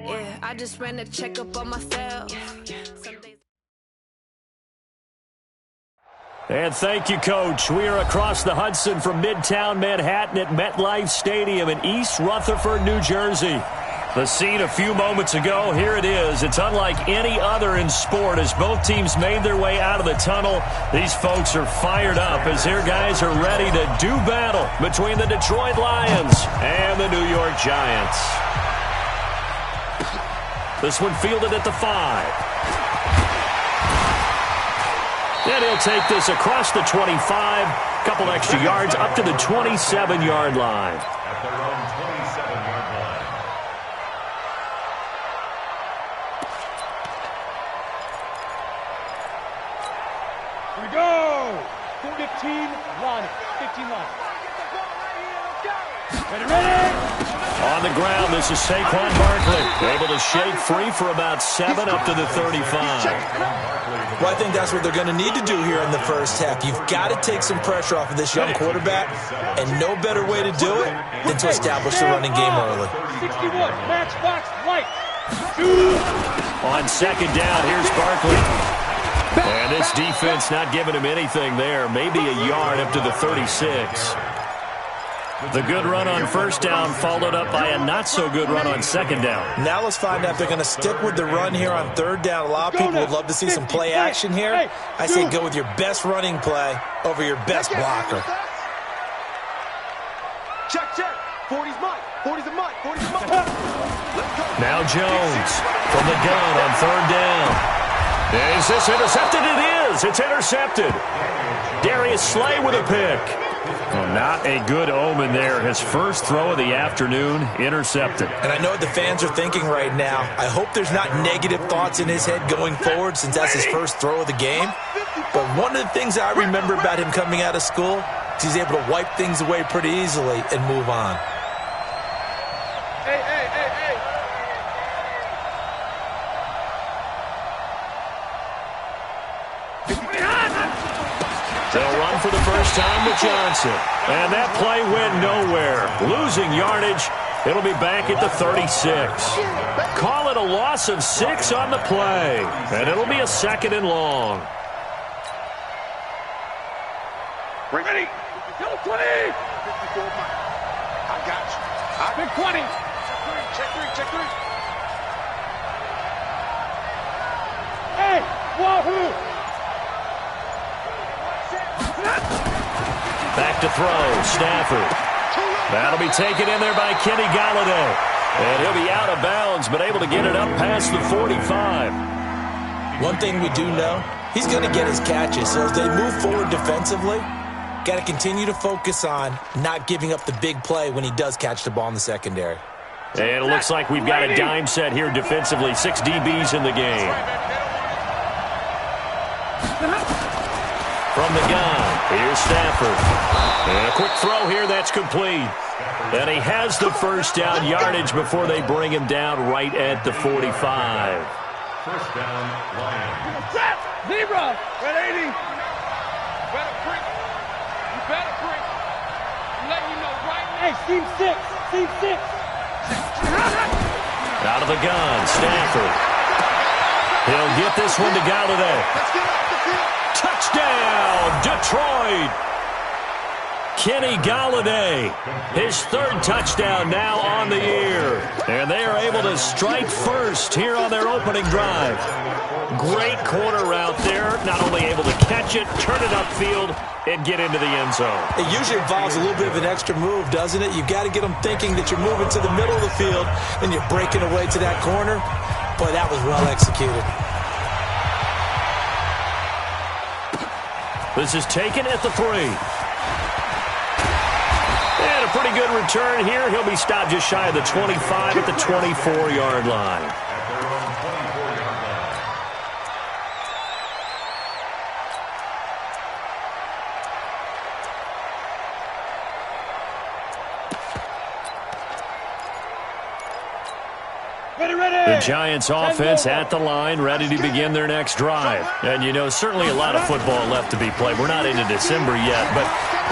S10: Yeah, I just ran a checkup on myself.
S1: And thank you, Coach. We are across the Hudson from Midtown Manhattan at MetLife Stadium in East Rutherford, New Jersey. The scene a few moments ago, here it is. It's unlike any other in sport as both teams made their way out of the tunnel. These folks are fired up as their guys are ready to do battle between the Detroit Lions and the New York Giants. This one fielded at the 5. And he'll take this across the 25. Couple extra yards up to the 27-yard line.
S5: At their own 27-yard line.
S3: Here we go. 15 line. 15 line. Ready?
S1: On the ground, this is Saquon Barkley. Able to shake free for about 7 up to the 35.
S4: Well, I think that's what they're going to need to do here in the first half. You've got to take some pressure off of this young quarterback, and no better way to do it than to establish the running game early.
S3: 61, matchbox light.
S1: On second down, here's Barkley. And this defense not giving him anything there. Maybe a yard up to the 36. The good run on first down followed up by a not-so-good run on second down.
S4: Now let's find out if they're going to stick with the run here on third down. A lot of people would love to see some play action here. I say go with your best running play over your best blocker.
S2: Check. 40's mine. 40's a mine. 40's a mine.
S1: Now Jones from the gun on third down. Is this intercepted? It is. It's intercepted. Darius Slay with a pick. Well, not a good omen there. His first throw of the afternoon, intercepted.
S4: And I know what the fans are thinking right now. I hope there's not negative thoughts in his head going forward since that's his first throw of the game. But one of the things I remember about him coming out of school is he's able to wipe things away pretty easily and move on.
S2: Hey.
S1: They'll run for the first time with Johnson. And that play went nowhere. Losing yardage. It'll be back at the 36. Call it a loss of 6 on the play. And it'll be a 2nd and long.
S2: Ready.
S3: 20.
S2: 54 Mike. I got you.
S3: Big 20.
S2: Check three.
S3: Hey, wahoo!
S1: Back to throw, Stafford. That'll be taken in there by Kenny Galladay. And he'll be out of bounds, but able to get it up past the 45.
S4: One thing we do know, he's going to get his catches. So as they move forward defensively, got to continue to focus on not giving up the big play when he does catch the ball in the secondary.
S1: And it looks like we've got a dime set here defensively. 6 DBs in the game. From the gun, here's Stafford. And a quick throw here, that's complete. And he has the first down yardage before they bring him down right at the 45.
S5: First down, Lions.
S3: Zebra. Red 80. Better break. You better break. I'm letting you know right now. Hey, Team 6.
S1: Out of the gun, Stafford. He'll get this one to Galladay. Touchdown, Detroit! Kenny Galladay, his 3rd touchdown now on the year. And they are able to strike first here on their opening drive. Great corner route there. Not only able to catch it, turn it upfield, and get into the end zone.
S4: It usually involves a little bit of an extra move, doesn't it? You've got to get them thinking that you're moving to the middle of the field and you're breaking away to that corner. Boy, that was well executed.
S1: This is taken at the 3. And a pretty good return here. He'll be stopped just shy of the 25 at the 24-yard line.
S5: At their own 24-yard line.
S1: The Giants offense at the line, ready to begin their next drive. And, you know, certainly a lot of football left to be played. We're not into December yet, but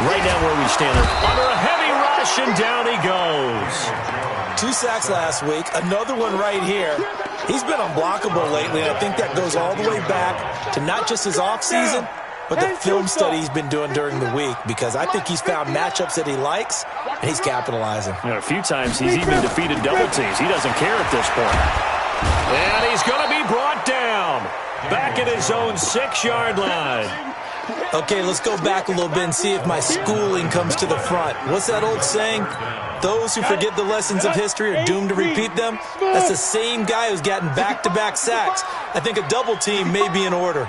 S1: right now where we stand, they're under a heavy rush, and down he goes.
S4: 2 sacks last week, another one right here. He's been unblockable lately, and I think that goes all the way back to not just his offseason, but the film study he's been doing during the week, because I think he's found matchups that he likes, and he's capitalizing.
S1: You know, a few times he's even defeated double teams. He doesn't care at this point. And he's going to be brought down back at his own 6-yard line.
S4: Okay, let's go back a little bit and see if my schooling comes to the front. What's that old saying? Those who forget the lessons of history are doomed to repeat them. That's the same guy who's gotten back-to-back sacks. I think a double team may be in order.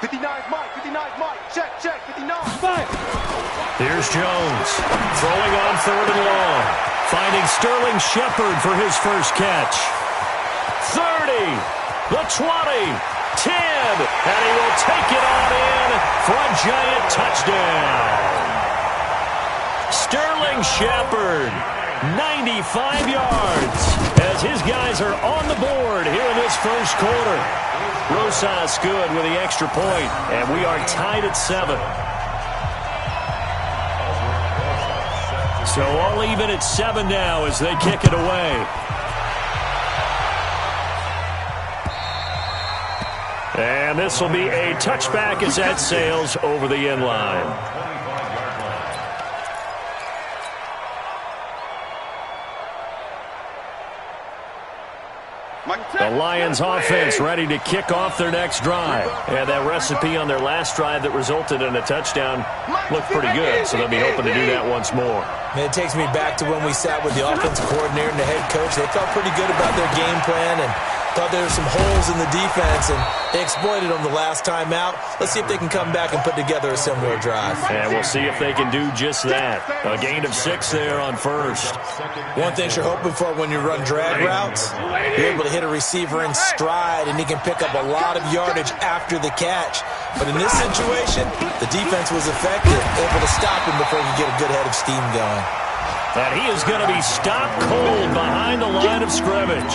S2: 59 Mike. Check. 59.
S1: Here's Jones, throwing on 3rd and long, finding Sterling Shepard for his first catch. 30, the 20, 10, and he will take it on in for a giant touchdown. Sterling Shepard, 95 yards, as his guys are on the board here in this first quarter. Rosas good with the extra point, and we are tied at 7. So all even at 7 now as they kick it away. And this will be a touchback as that sails over the end line. The Lions offense ready to kick off their next drive. And that recipe on their last drive that resulted in a touchdown looked pretty good, so they'll be hoping to do that once more.
S4: Man, it takes me back to when we sat with the offensive coordinator and the head coach. They felt pretty good about their game plan and thought there were some holes in the defense, and they exploited them the last time out. Let's see if they can come back and put together a similar drive.
S1: And we'll see if they can do just that. A gain of 6 there on first.
S4: One thing you're hoping for when you run drag routes, you're able to hit a receiver in stride, and he can pick up a lot of yardage after the catch. But in this situation, the defense was effective, able to stop him before he could get a good head of steam going.
S1: And he is going to be stopped cold behind the line of scrimmage.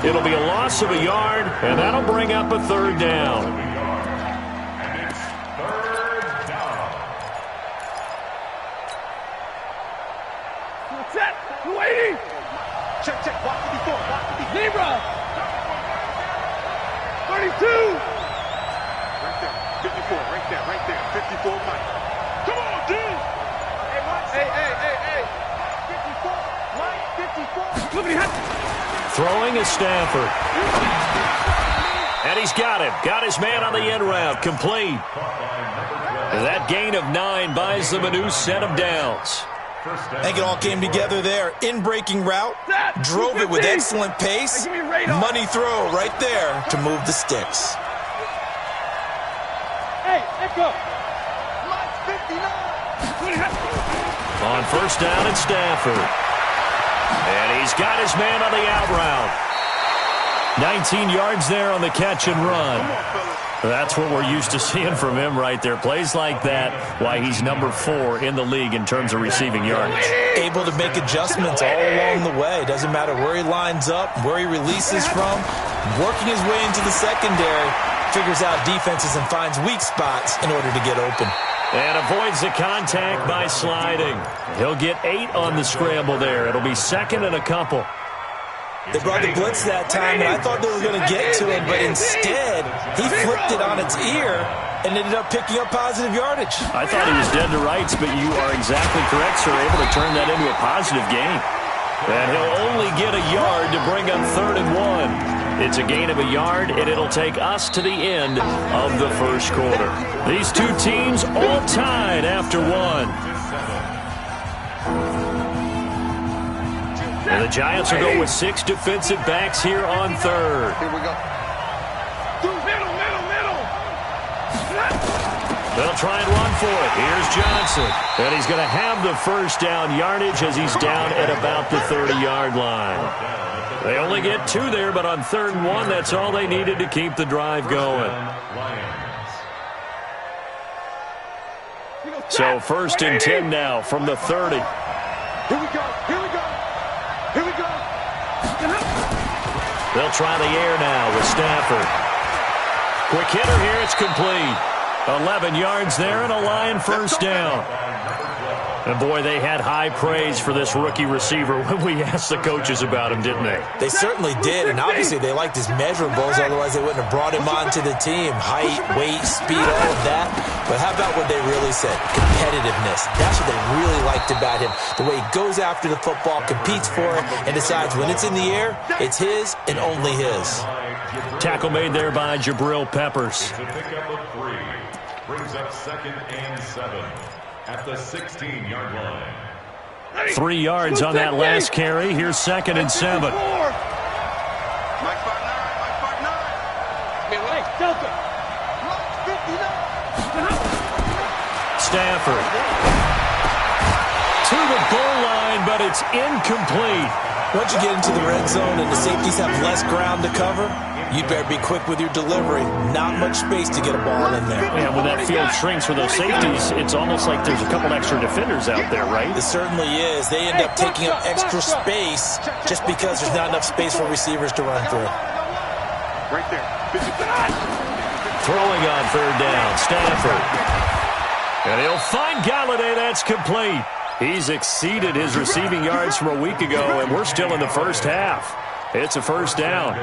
S1: It'll be a loss of a yard, and that'll bring up a 3rd down.
S5: And it's 3rd down.
S3: Set. 280.
S2: Check. Block 54.
S3: Zebra. 32.
S2: Right there. 54. Right there. 54 Mike.
S3: Come on, dude. Hey. 54.
S1: Throwing is Stafford. And he's got him. Got his man on the end route. Complete. That gain of 9 buys them a new set of downs.
S4: I think it all came together there. In-breaking route. Drove it with excellent pace. Money throw right there to move the sticks.
S3: Hey, let's go.
S1: On first down, it's Stafford. And he's got his man on the out route. 19 yards there on the catch and run. That's what we're used to seeing from him right there. Plays like that, why he's number 4 in the league in terms of receiving yardage.
S4: Able to make adjustments all along the way. Doesn't matter where he lines up, where he releases from. Working his way into the secondary. Figures out defenses and finds weak spots in order to get open.
S1: And avoids the contact by sliding. He'll get 8 on the scramble there. It'll be second and a couple.
S4: They brought the blitz that time, and I thought they were going to get to him, but instead, he flipped it on its ear and ended up picking up positive yardage.
S1: I thought he was dead to rights, but you are exactly correct, sir. Able to turn that into a positive gain. And he'll only get a yard to bring up 3rd and 1. It's a gain of a yard, and it'll take us to the end of the first quarter. These two teams all tied after 1. And the Giants will go with 6 defensive backs here on 3rd.
S2: Here we go. Middle.
S1: They'll try and run for it. Here's Johnson. And he's going to have the first down yardage as he's down at about the 30-yard line. They only get 2 there, but on 3rd and 1, that's all they needed to keep the drive going. So 1st and 10 now from the 30.
S2: Here we go.
S1: They'll try the air now with Stafford. Quick hitter here, it's complete. 11 yards there and a Lion first down. And boy, they had high praise for this rookie receiver when we asked the coaches about him, didn't they?
S4: They certainly did, and obviously they liked his measurables, otherwise they wouldn't have brought him onto the team. Height, weight, speed, all of that. But how about what they really said? Competitiveness. That's what they really liked about him. The way he goes after the football, competes for it, and decides when it's in the air, it's his and only his.
S1: Tackle made there by Jabril Peppers.
S5: It's a pickup of 3. Brings up 2nd and 7 at the 16-yard line.
S1: 3 yards on that last carry. Here's 2nd and 7. Stafford to the goal line, but it's incomplete.
S4: Once you get into the red zone and the safeties have less ground to cover, you'd better be quick with your delivery. Not much space to get a ball in there.
S1: Yeah, when that field shrinks for those safeties, it's almost like there's a couple extra defenders out there, right?
S4: It certainly is. They end up taking up extra space just because there's not enough space for receivers to run through.
S2: Right there.
S1: Throwing on 3rd down, Stafford. And he'll find Galladay. That's complete. He's exceeded his receiving yards from a week ago, and we're still in the first half. It's a first down.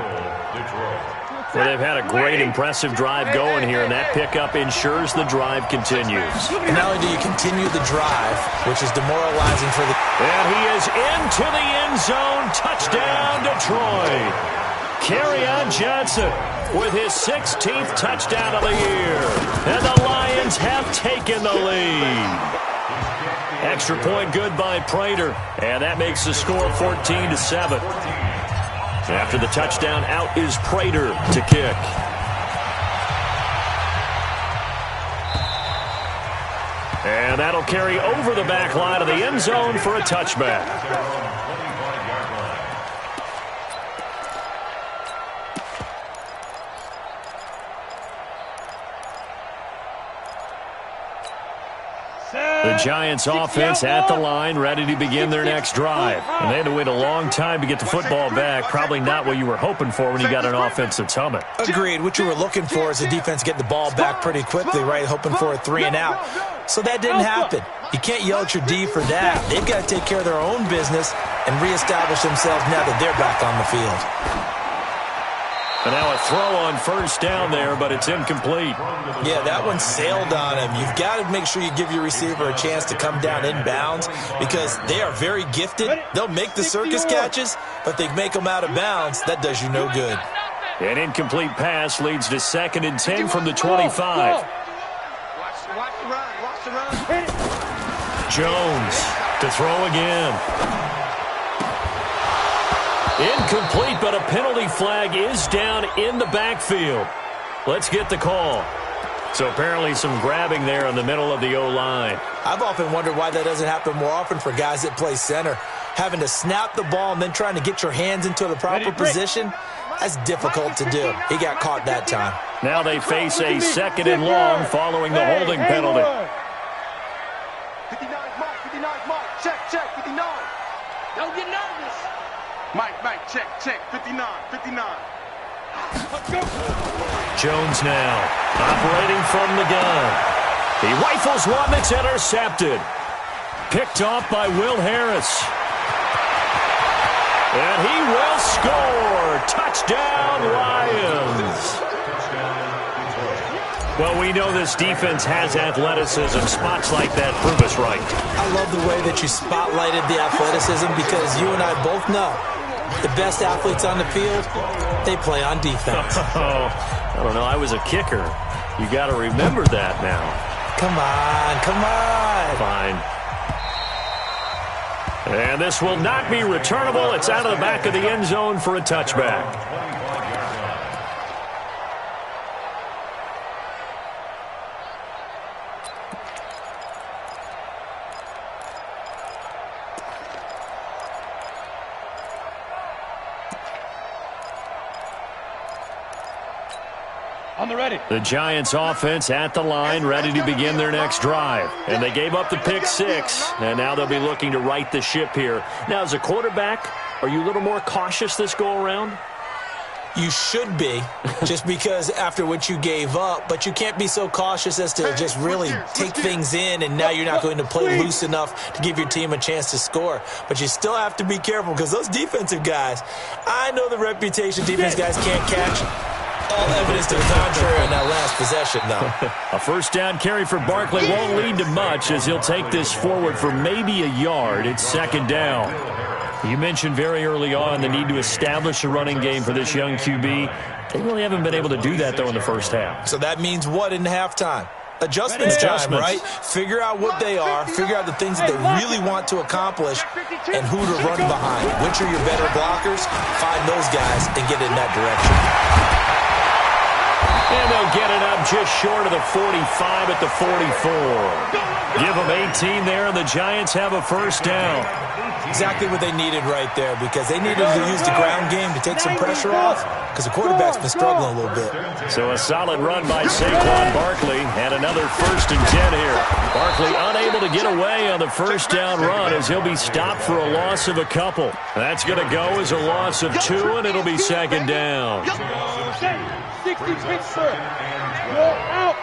S1: Well, they've had a great, impressive drive going here, and that pickup ensures the drive continues.
S4: And not only do you continue the drive, which is demoralizing for the...
S1: And he is into the end zone. Touchdown, Detroit. Kerryon Johnson with his 16th touchdown of the year. And the Lions have taken the lead. Extra point good by Prater. And that makes the score 14-7. After the touchdown, out is Prater to kick. And that'll carry over the back line of the end zone for a touchback. The Giants offense at the line, ready to begin their next drive. And they had to wait a long time to get the football back. Probably not what you were hoping for when you got an offense that's humming.
S4: Agreed. What you were looking for is the defense getting the ball back pretty quickly, right? Hoping for a 3 and out. So that didn't happen. You can't yell at your D for that. They've got to take care of their own business and reestablish themselves now that they're back on the field.
S1: And now a throw on first down there, but it's incomplete.
S4: Yeah, that one sailed on him. You've got to make sure you give your receiver a chance to come down inbounds because they are very gifted. They'll make the circus catches, but they make them out of bounds. That does you no good.
S1: An incomplete pass leads to 2nd and 10 from the 25.
S2: Watch the run. Watch the run.
S1: Jones to throw again. Incomplete, but a penalty flag is down in the backfield. Let's get the call. So apparently some grabbing there in the middle of the O-line.
S4: I've often wondered why that doesn't happen more often for guys that play center. Having to snap the ball and then trying to get your hands into the proper position, that's difficult to do. He got caught that time.
S1: Now they face a 2nd and long following the holding penalty.
S2: 59, Mike. Check, 59.
S3: Don't get nervous.
S2: Mike, check, 59.
S3: Let's go.
S1: Jones now operating from the gun. He rifles one that's intercepted. Picked off by Will Harris. And he will score. Touchdown, Lions. Well, we know this defense has athleticism. Spots like that prove us right.
S4: I love the way that you spotlighted the athleticism because you and I both know the best athletes on the field, they play on defense.
S1: I don't know. I was a kicker. You got to remember that now.
S4: Come on.
S1: Fine. And this will not be returnable. It's out of the back of the end zone for a touchback.
S3: On the ready.
S1: The Giants offense at the line, ready to begin their next drive. And they gave up the pick 6, and now they'll be looking to right the ship here. Now, as a quarterback, are you a little more cautious this go-around?
S4: You should be, just because after what you gave up, but you can't be so cautious as to just really take things in, and now you're not going to play loose enough to give your team a chance to score. But you still have to be careful because those defensive guys, I know the reputation defense guys can't catch. All evidence to the contrary on that last possession, though.
S1: A first down carry for Barkley won't lead to much as he'll take this forward for maybe a yard. It's 2nd down. You mentioned very early on the need to establish a running game for this young QB. They really haven't been able to do that, though, in the first half.
S4: So that means what in halftime? Adjustments time, right? Figure out what they are, figure out the things that they really want to accomplish, and who to run behind. Which are your better blockers? Find those guys and get in that direction.
S1: And they'll get it up just short of the 45 at the 44. Give them 18 there, and the Giants have a first down.
S4: Exactly what they needed right there because they needed to use the ground game to take some pressure off because the quarterback's been struggling a little bit.
S1: So a solid run by Saquon Barkley and another 1st and 10 here. Barkley unable to get away on the first down run as he'll be stopped for a loss of a couple. That's going to go as a loss of 2, and it'll be 2nd down.
S3: 60 Pittsburgh. Roll out.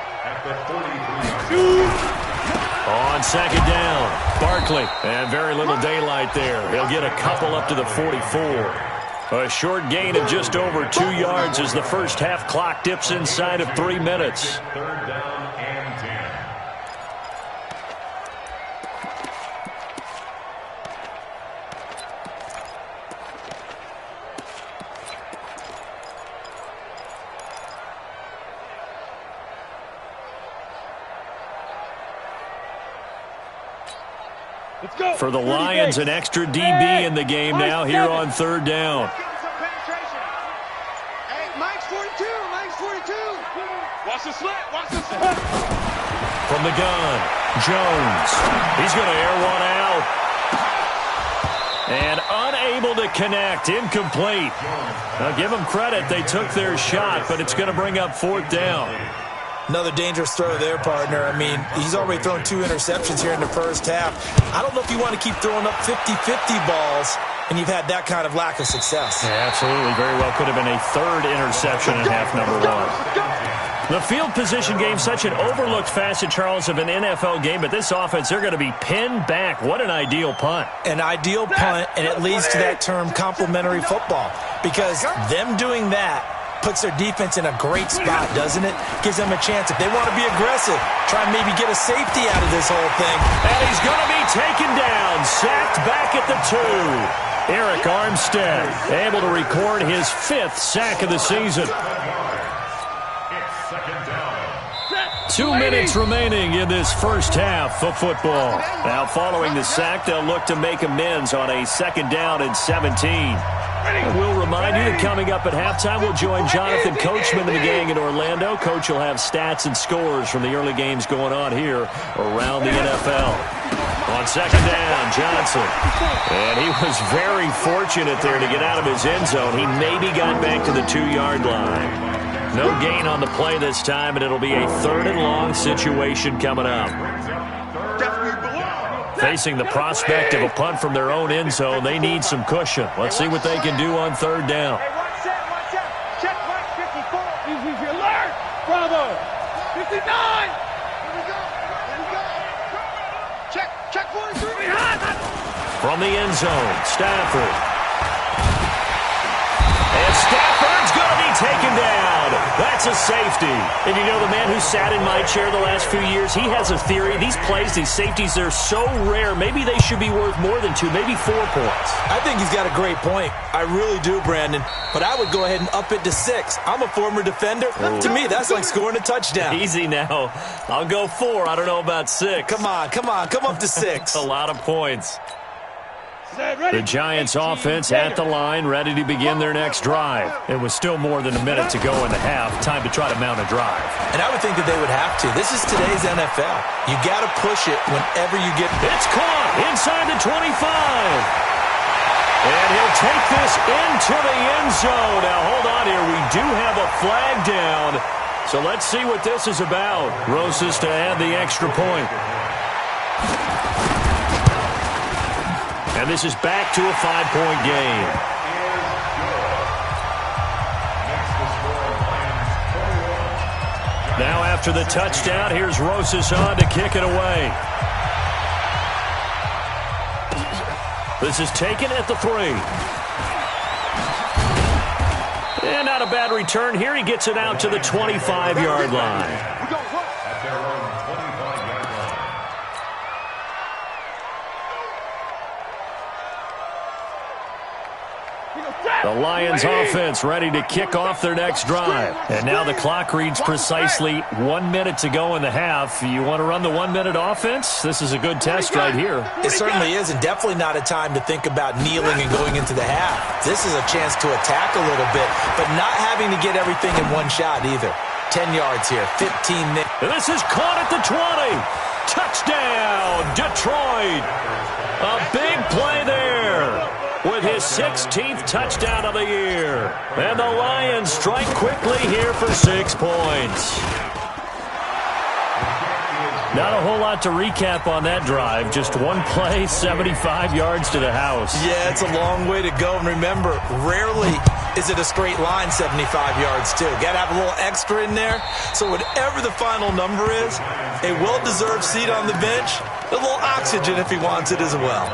S1: On 2nd down, Barkley, and very little daylight there. He'll get a couple up to the 44. A short gain of just over 2 yards as the first half clock dips inside of 3 minutes.
S5: 3rd down and 10.
S1: For the Lions, an extra DB in the game now here on 3rd down.
S2: Hey, Mike's 42.
S3: Watch the slip.
S1: From the gun, Jones. He's going to air one out. And unable to connect, incomplete. Now give them credit, they took their shot, but it's going to bring up 4th down.
S4: Another dangerous throw there, partner. I mean, he's already thrown 2 interceptions here in the first half. I don't know if you want to keep throwing up 50-50 balls, and you've had that kind of lack of success.
S1: Yeah, absolutely. Very well could have been a 3rd interception in half number 1. The field position game, such an overlooked facet, Charles, of an NFL game, but this offense, they're going to be pinned back. What an ideal punt.
S4: An ideal punt, and it leads to that term complementary football, because them doing that puts their defense in a great spot, doesn't it? Gives them a chance. If they want to be aggressive, try and maybe get a safety out of this whole thing.
S1: And he's going to be taken down, sacked back at the 2. Eric Armstead able to record his 5th sack of the season. 2 minutes remaining in this first half of football. Now following the sack, they'll look to make amends on a 2nd down and 17. And we'll remind you that coming up at halftime, we'll join Jonathan Coachman and the gang in Orlando. Coach will have stats and scores from the early games going on here around the NFL. On 2nd down, Johnson. And he was very fortunate there to get out of his end zone. He maybe got back to the 2-yard line. No gain on the play this time, and it'll be a 3rd and long situation coming up. Facing the prospect of a punt from their own end zone, they need some cushion. Let's see what they can do on 3rd down.
S2: Hey, one set. Check right 54.
S3: He's alert, brother. 59.
S2: Here we go. Check 43.
S1: From the end zone, Stafford. And Stafford's going to be taken down. That's a safety. And you know, the man who sat in my chair the last few years, he has a theory. These plays, these safeties, they're so rare. Maybe they should be worth more than 2, maybe 4 points.
S4: I think he's got a great point. I really do, Brandon. But I would go ahead and up it to 6. I'm a former defender. Oh. To me, that's like scoring a touchdown.
S1: Easy now. I'll go 4. I don't know about 6.
S4: Come on. Come up to 6.
S1: A lot of points. The Giants offense at the line, ready to begin their next drive. It was still more than a minute to go in the half. Time to try to mount a drive.
S4: And I would think that they would have to. This is today's NFL. You got to push it whenever you get...
S1: It's caught inside the 25. And he'll take this into the end zone. Now, hold on here. We do have a flag down. So let's see what this is about. Rosas to add the extra point. And this is back to a 5-point game. Now after the touchdown, here's Rosas on to kick it away. This is taken at the 3. And not a bad return here. He gets it out to the 25-yard line. The Lions offense ready to kick off their next drive. And now the clock reads precisely 1 minute to go in the half. You want to run the 1-minute offense? This is a good test right here.
S4: It certainly is, and definitely not a time to think about kneeling and going into the half. This is a chance to attack a little bit, but not having to get everything in one shot either. 10 yards here, 15 minutes.
S1: And this is caught at the 20. Touchdown, Detroit. A big play there with his 16th touchdown of the year. And the Lions strike quickly here for 6 points. Not a whole lot to recap on that drive. Just one play, 75 yards to the house.
S4: Yeah, it's a long way to go. And remember, rarely is it a straight line 75 yards, too. Got to have a little extra in there. So whatever the final number is, a well-deserved seat on the bench, a little oxygen if he wants it as well.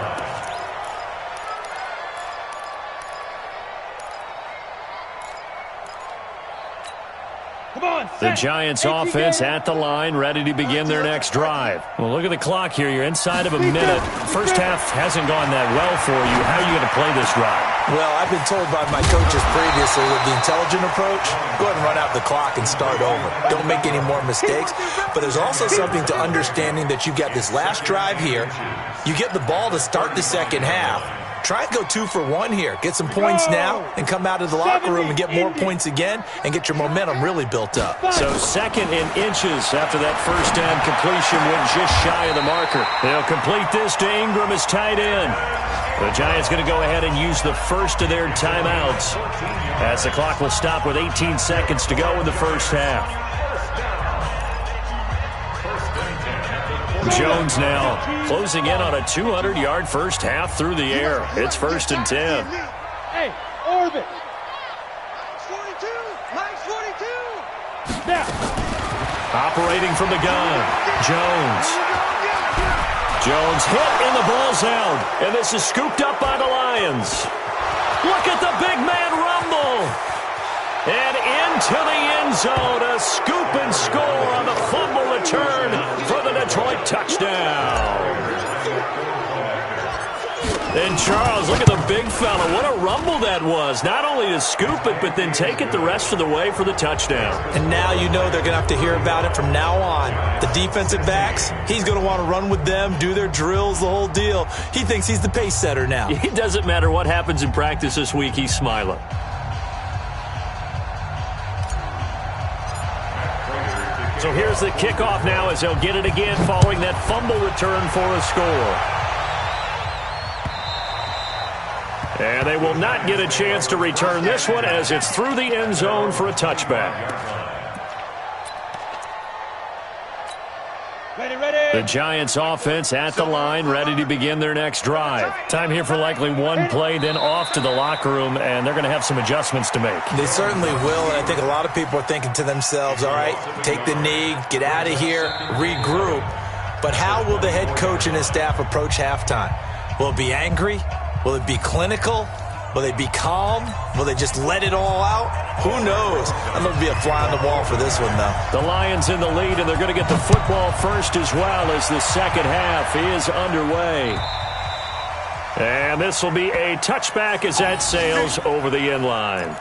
S1: The Giants offense at the line, ready to begin their next drive. Well, look at the clock here. You're inside of a minute. First half hasn't gone that well for you. How are you going to play this drive?
S4: Well, I've been told by my coaches previously with the intelligent approach, go ahead and run out the clock and start over. Don't make any more mistakes. But there's also something to understanding that you've got this last drive here. You get the ball to start the second half. Try and go 2 for 1 here. Get some points now and come out of the locker room and get more points again and get your momentum really built up.
S1: So 2nd and inches after that first down completion went just shy of the marker. They'll complete this to Ingram as tight end. The Giants going to go ahead and use the first of their timeouts as the clock will stop with 18 seconds to go in the first half. Jones now closing in on a 200-yard first half through the air. It's 1st and 10.
S3: Hey, orbit.
S2: Nice 42.
S3: Now.
S1: Operating from the gun, Jones. Jones hit and the ball's out. And this is scooped up by the Lions. Look at the big man rumble. And into the end zone. A scoop and score on the fumble return for the Detroit touchdown. And Charles, look at the big fella. What a rumble that was. Not only to scoop it, but then take it the rest of the way for the touchdown.
S4: And now you know they're going to have to hear about it from now on. The defensive backs, he's going to want to run with them, do their drills, the whole deal. He thinks he's the pace setter now.
S1: It doesn't matter what happens in practice this week. He's smiling. So here's the kickoff now as they'll get it again following that fumble return for a score. And they will not get a chance to return this one as it's through the end zone for a touchback. The Giants offense at the line, ready to begin their next drive. Time here for likely one play, then off to the locker room, and they're going to have some adjustments to make.
S4: They certainly will, and I think a lot of people are thinking to themselves, all right, take the knee, get out of here, regroup. But how will the head coach and his staff approach halftime? Will it be angry? Will it be clinical? Will they be calm? Will they just let it all out? Who knows? I'm going to be a fly on the wall for this one, though.
S1: The Lions in the lead, and they're going to get the football first as well as the second half is underway. And this will be a touchback as that sails over the end line.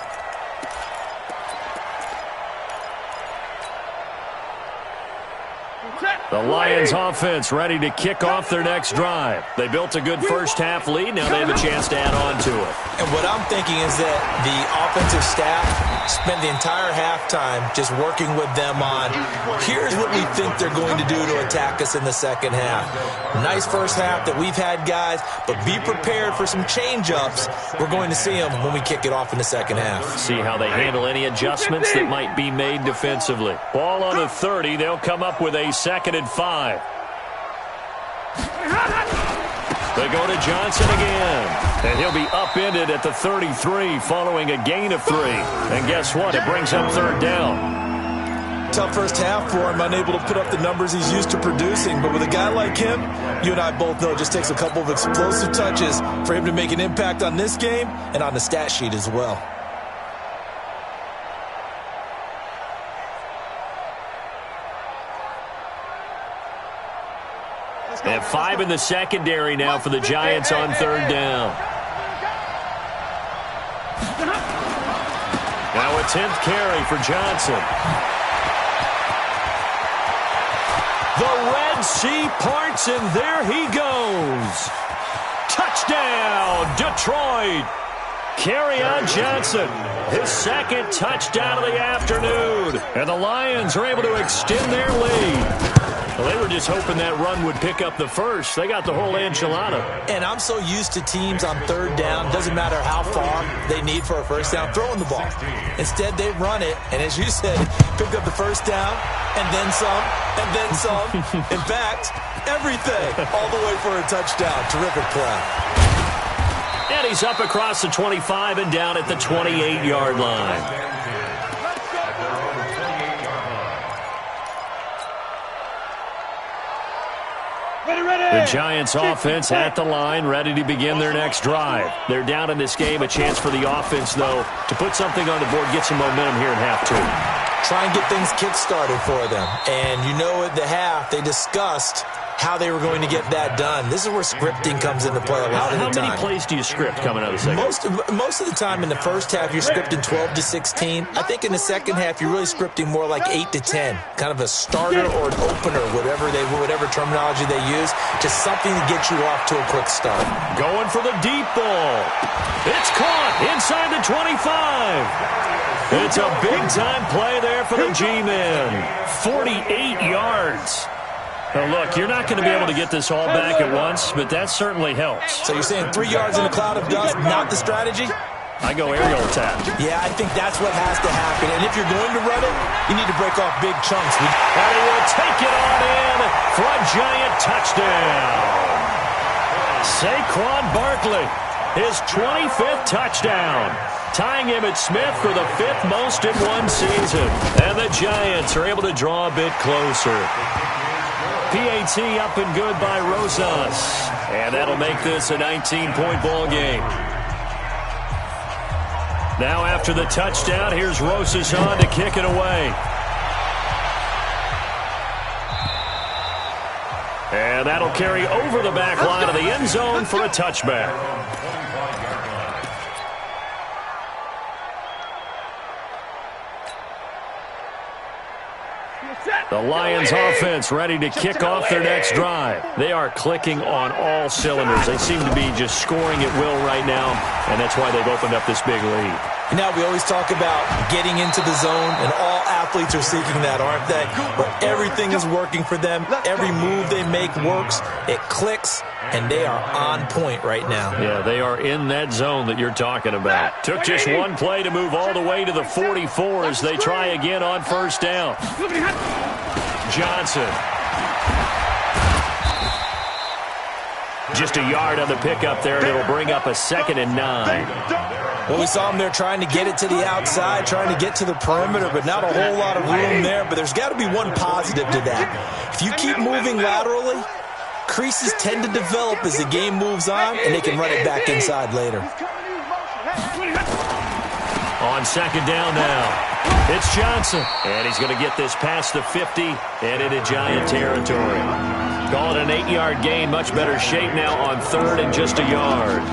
S1: The Lions offense ready to kick off their next drive. They built a good first-half lead. Now they have a chance to add on to it.
S4: And what I'm thinking is that the offensive staff spent the entire halftime just working with them on, here's what we think they're going to do to attack us in the second half. Nice first half that we've had, guys, but be prepared for some change-ups. We're going to see them when we kick it off in the second half. See how they handle any adjustments that might be made defensively.
S1: Ball on the 30. They'll come up with a 2nd and 5. They go to Johnson again. And he'll be upended at the 33 following a gain of 3. And guess what? It brings up 3rd down.
S4: Tough first half for him, unable to put up the numbers he's used to producing. But with a guy like him, you and I both know it just takes a couple of explosive touches for him to make an impact on this game and on the stat sheet as well.
S1: They have 5 in the secondary now for the Giants on 3rd down. Now a 10th carry for Johnson. The Red Sea parts, and there he goes. Touchdown, Detroit. Kerryon Johnson, his 2nd touchdown of the afternoon. And the Lions are able to extend their lead. Well, they were just hoping that run would pick up the first. They got the whole enchilada.
S4: And I'm so used to teams on 3rd down, doesn't matter how far they need for a first down, throwing the ball. Instead, they run it, and as you said, pick up the first down, and then some, and then some. In fact, everything, all the way for a touchdown. Terrific play.
S1: And he's up across the 25 and down at the 28-yard line. The Giants offense at the line, ready to begin their next drive. They're down in this game. A chance for the offense, though, to put something on the board, get some momentum here in half 2.
S4: Try and get things kick-started for them. And you know at the half, they discussed how they were going to get that done. This is where scripting comes into play a lot of the time.
S1: How many plays do you script coming out of the second?
S4: Most of the time in the first half, you're scripting 12 to 16. I think in the second half, you're really scripting more like 8 to 10. Kind of a starter or an opener, whatever terminology they use. Just something to get you off to a quick start.
S1: Going for the deep ball. It's caught inside the 25. It's a big-time play there for the G-men. 48 yards. Now, look, you're not going to be able to get this all back at once, but that certainly helps.
S4: So you're saying 3 yards in a cloud of dust, not the strategy?
S1: I go aerial attack.
S4: Yeah, I think that's what has to happen. And if you're going to run it, you need to break off big chunks.
S1: And he will take it on in for a giant touchdown. Saquon Barkley, his 25th touchdown, tying him at Smith for the 5th most in one season. And the Giants are able to draw a bit closer. PAT up and good by Rosas. And that'll make this a 19-point ball game. Now after the touchdown, here's Rosas on to kick it away. And that'll carry over the back line of the end zone for a touchback. The Lions offense ready to kick off their next drive. They are clicking on all cylinders. They seem to be just scoring at will right now, and that's why they've opened up this big lead.
S4: Now, we always talk about getting into the zone, and all athletes are seeking that, aren't they? Where everything is working for them. Every move they make works. It clicks, and they are on point right now.
S1: Yeah, they are in that zone that you're talking about. Took just one play to move all the way to the 44 as they try again on first down. Johnson. Just a yard on the pickup there, and it'll bring up a 2nd and 9.
S4: Well, we saw him there trying to get it to the outside, trying to get to the perimeter, but not a whole lot of room there. But there's got to be one positive to that. If you keep moving laterally, creases tend to develop as the game moves on, and they can run it back inside later.
S1: On 2nd down now, it's Johnson. And he's going to get this past the 50 and into Giant territory. Call it an 8-yard gain, much better shape now on 3rd and just a yard.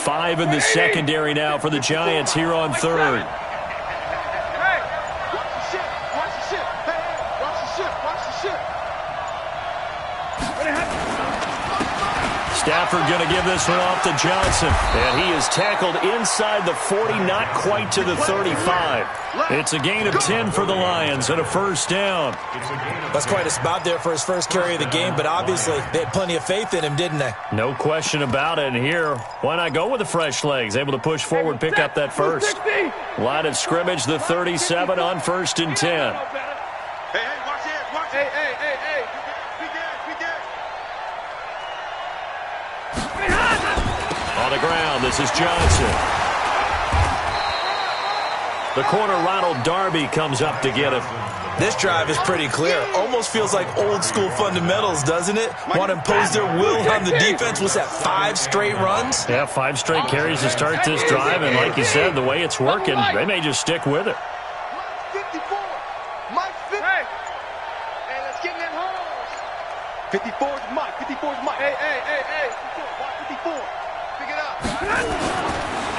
S1: Five in the secondary now for the Giants here on 3rd. Stafford going to give this one off to Johnson. And he is tackled inside the 40, not quite to the 35. It's a gain of 10 for the Lions and a first down.
S4: That's quite a spot there for his first carry of the game, but obviously they had plenty of faith in him, didn't they?
S1: No question about it. And here, why not go with the fresh legs? Able to push forward, pick up that first. Line of scrimmage, the 37 on 1st and 10.
S2: Hey, watch it, watch it. Hey. We good.
S1: On the ground, this is Johnson. The corner, Ronald Darby, comes up to get him.
S4: This drive is pretty clear. Almost feels like old school fundamentals, doesn't it? Want to impose their will on the defense. What's that, 5 straight runs?
S1: Yeah, 5 straight carries to start this drive. And like you said, the way it's working, they may just stick with it.
S2: 54. Mike 50. Hey, let's get in that holes. 54 is Mike. 54 is Mike. Hey. 54. Pick it up.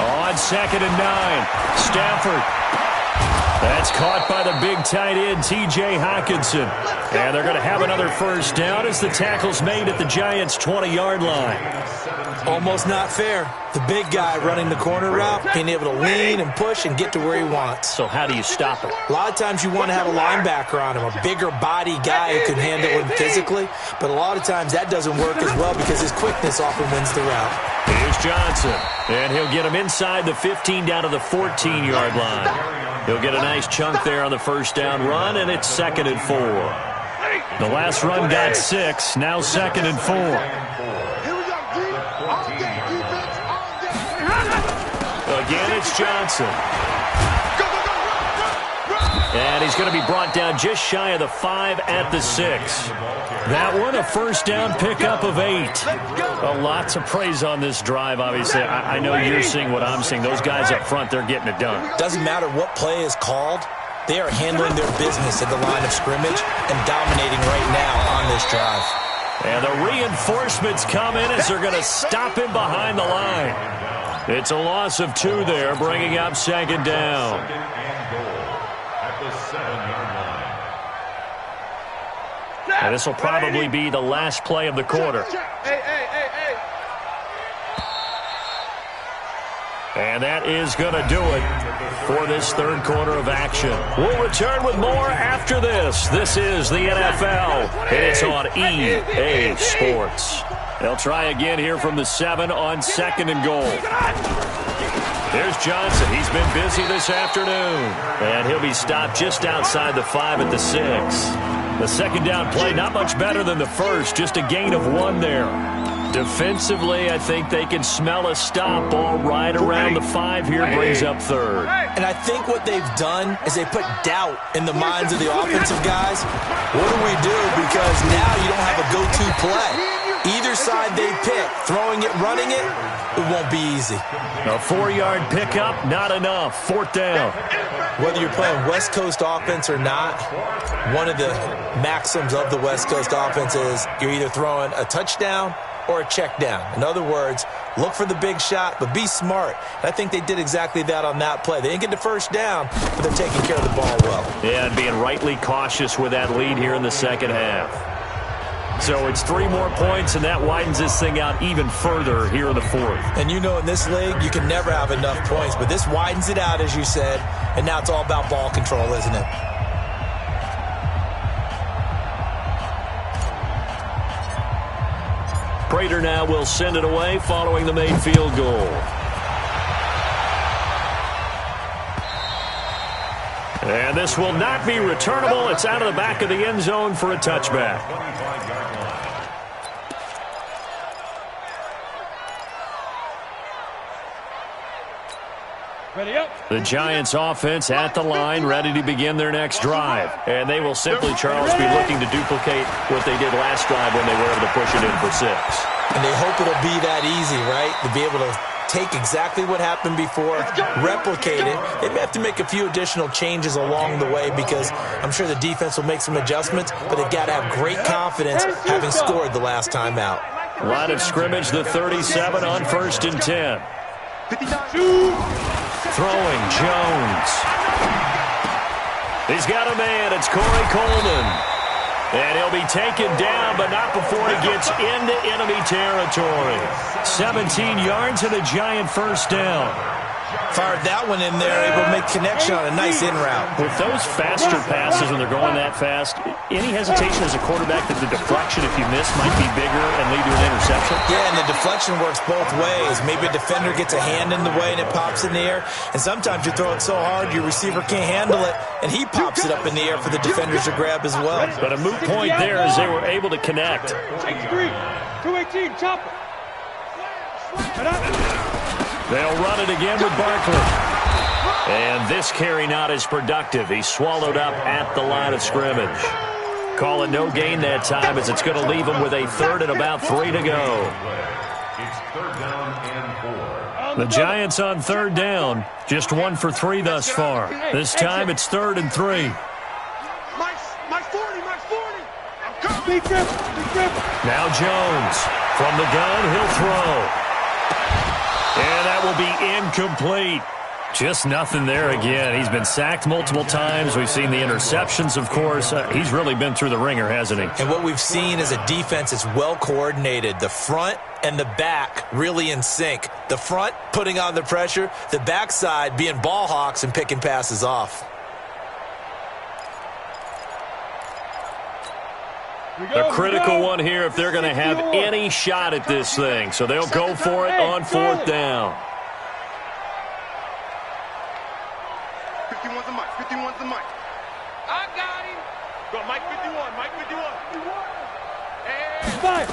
S1: On 2nd and 9, Stafford. That's caught by the big tight end, T.J. Hockenson. And they're going to have another first down as the tackle's made at the Giants' 20-yard line.
S4: Almost not fair. The big guy running the corner route, being able to lean and push and get to where he wants.
S1: So how do you stop him?
S4: A lot of times you want to have a linebacker on him, a bigger body guy who can handle him physically. But a lot of times that doesn't work as well because his quickness often wins the route.
S1: Here's Johnson. And he'll get him inside the 15 down to the 14-yard line. He'll get a nice chunk there on the first down run, and it's 2nd and 4. The last run got 6, now 2nd and 4. Again, it's Johnson. And he's going to be brought down just shy of the 5 at the 6. That one, a first down pickup of 8. Well, lots of praise on this drive, obviously. I know you're seeing what I'm seeing. Those guys up front, they're getting it done.
S4: Doesn't matter what play is called. They are handling their business at the line of scrimmage and dominating right now on this drive.
S1: And the reinforcements come in as they're going to stop him behind the line. It's a loss of 2 there, bringing up 2nd down. And this will probably be the last play of the quarter. And that is going to do it for this 3rd quarter of action. We'll return with more after this. This is the NFL, and it's on EA Sports. They'll try again here from the 7 on 2nd and goal. There's Johnson. He's been busy this afternoon. And he'll be stopped just outside the 5 at the 6. The 2nd down play, not much better than the first, just a gain of 1 there. Defensively, I think they can smell a stop. Ball right around the 5 here, brings up third.
S4: And I think what they've done is they put doubt in the minds of the offensive guys. What do we do? Because now you don't have a go-to play. Either side they pick, throwing it, running it, it won't be easy.
S1: A 4-yard pickup, not enough. 4th down.
S4: Whether you're playing West Coast offense or not, one of the maxims of the West Coast offense is you're either throwing a touchdown or a check down. In other words, look for the big shot, but be smart. And I think they did exactly that on that play. They didn't get the first down, but they're taking care of the ball well.
S1: Yeah, and being rightly cautious with that lead here in the second half. So it's 3 more points, and that widens this thing out even further here in the 4th.
S4: And you know in this league, you can never have enough points, but this widens it out, as you said, and now it's all about ball control, isn't it?
S1: Prater now will send it away following the made field goal. And this will not be returnable. It's out of the back of the end zone for a touchback.
S3: Ready up.
S1: The Giants offense at the line, ready to begin their next drive. And they will simply, Charles, be looking to duplicate what they did last drive when they were able to push it in for 6.
S4: And they hope it'll be that easy, right? To be able to take exactly what happened before, replicate it. They may have to make a few additional changes along the way because I'm sure the defense will make some adjustments, but they've got to have great confidence having scored the last time out.
S1: Line of scrimmage, the 37 on 1st and 10. Throwing, Jones. He's got a man. It's Corey Coleman. And he'll be taken down, but not before he gets into enemy territory. 17 yards and a Giant first down.
S4: Fired that one in there, able to make connection on a nice in route.
S1: With those faster passes when they're going that fast, any hesitation as a quarterback that the deflection, if you miss, might be bigger and lead to an interception?
S4: Yeah, and the deflection works both ways. Maybe a defender gets a hand in the way and it pops in the air. And sometimes you throw it so hard your receiver can't handle it, and he pops it up in the air for the defenders to grab as well.
S1: But a moot point there as they were able to connect.
S3: 218, chop it.
S1: They'll run it again with Barkley. And this carry not as productive. He's swallowed up at the line of scrimmage. Call it no gain that time as it's going to leave him with a 3rd and about 3 to go.
S5: It's 3rd down and 4.
S1: The Giants on 3rd down. Just 1 for 3 thus far. This time it's 3rd and 3.
S2: My 40, my 40.
S3: Big grip.
S1: Now Jones. From the gun, he'll throw. And that will be incomplete. Just nothing there again. He's been sacked multiple times. We've seen the interceptions, of course. He's really been through the ringer, hasn't he?
S4: And what we've seen is a defense that's well coordinated. The front and the back really in sync. The front putting on the pressure. The backside being ball hawks and picking passes off.
S1: A critical one here if they're going to have any shot at this thing. So they'll go for it on 4th down.
S2: 51's the mic. 51's the mic.
S3: I got him.
S2: Go, Mike 51. Mike 51.
S3: Hey.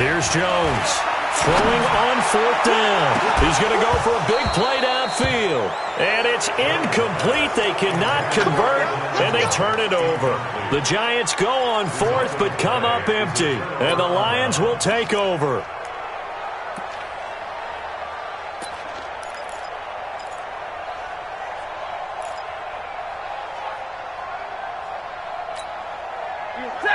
S1: Here's Jones. Throwing on 4th down. He's going to go for a big play downfield. And it's incomplete. They cannot convert, and they turn it over. The Giants go on 4th, but come up empty. And the Lions will take over.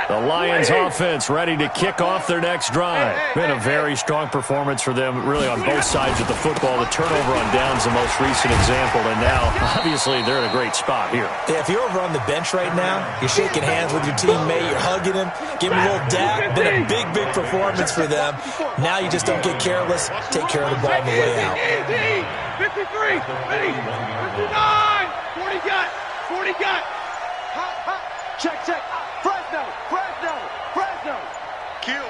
S1: The Lions offense ready to kick off their next drive. Been a very strong performance for them, really on both sides of the football. The turnover on downs the most recent example, and now, obviously, they're in a great spot here.
S4: Yeah, if you're over on the bench right now, you're shaking hands with your teammate, you're hugging him, giving him a little dap. Been a big, big performance for them. Now you just don't get careless. Take care of the ball on the way out.
S3: 53, ready, 59, 40 got, 40 got.
S2: Check. Fresno. Kill.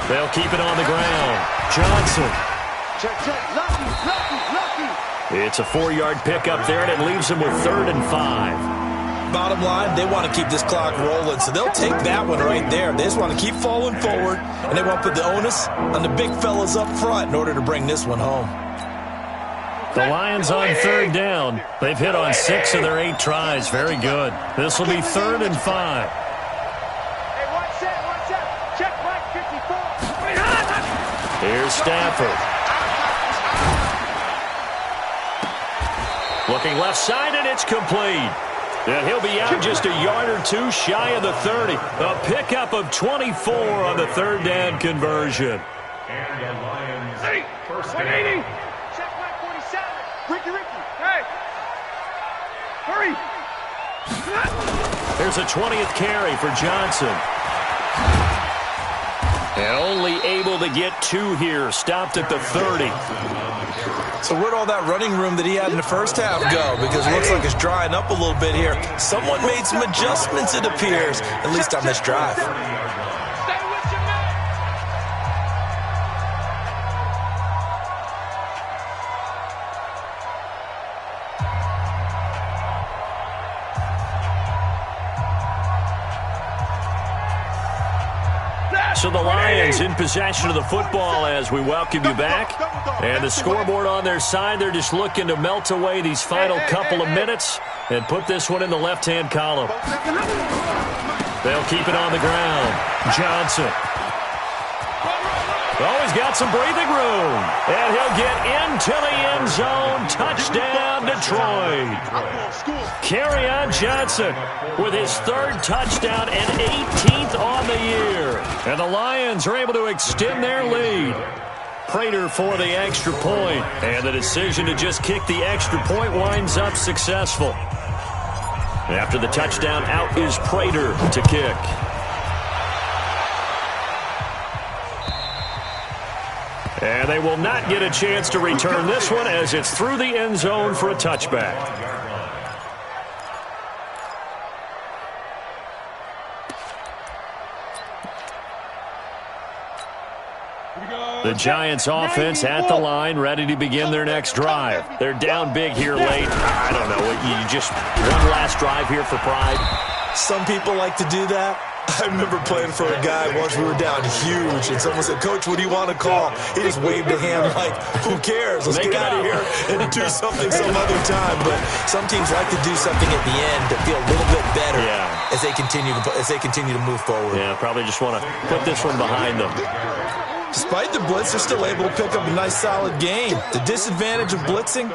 S1: They'll keep it on the ground. Johnson.
S2: Check. Lucky.
S1: It's a 4-yard pickup there, and it leaves them with 3rd and 5.
S4: bottom line, they want to keep this clock rolling, so they'll take that one right there. They just want to keep falling forward, and they want to put the onus on the big fellas up front in order to bring this one home.
S1: The Lions on third down. They've hit on 6 of their 8 tries. Very good. This will be 3rd and 5.
S2: Hey, one set. Check Mike 54.
S1: Here's Stafford. Looking left side, and it's complete. And he'll be out just a yard or 2 shy of the 30. A pickup of 24 on the 3rd down conversion.
S5: And the Lions first
S3: 180.
S5: down.
S2: Check Mike 47. Ricky.
S3: Hey. Hurry.
S1: There's a 20th carry for Johnson. And only able to get 2 here. Stopped at the 30.
S4: So where'd all that running room that he had in the first half go? Because it looks like it's drying up a little bit here. Someone made some adjustments, it appears, at least on this drive.
S3: Stay with your man.
S1: So the Lions in possession of the football as we welcome you back. And the scoreboard on their side, they're just looking to melt away these final couple of minutes and put this one in the left-hand column. They'll keep it on the ground. Johnson. Oh, he's got some breathing room. And he'll get into the end zone. Touchdown, Detroit. Kerryon Johnson with his 3rd touchdown and 18th on the year. And the Lions are able to extend their lead. Prater for the extra point. And the decision to just kick the extra point winds up successful. After the touchdown, out is Prater to kick. And they will not get a chance to return this one as it's through the end zone for a touchback. The Giants offense at the line, ready to begin their next drive. They're down big here late. I don't know. You just one last drive here for pride.
S4: Some people like to do that. I remember playing for a guy once we were down huge, and someone said, "Coach, what do you want to call?" He just waved a hand like, "Who cares? Let's get out of here and do something some other time." But some teams like to do something at the end to feel a little bit better as they continue to move forward.
S1: Yeah, probably just want to put this one behind them.
S4: Despite the blitz, they're still able to pick up a nice, solid gain. The disadvantage of blitzing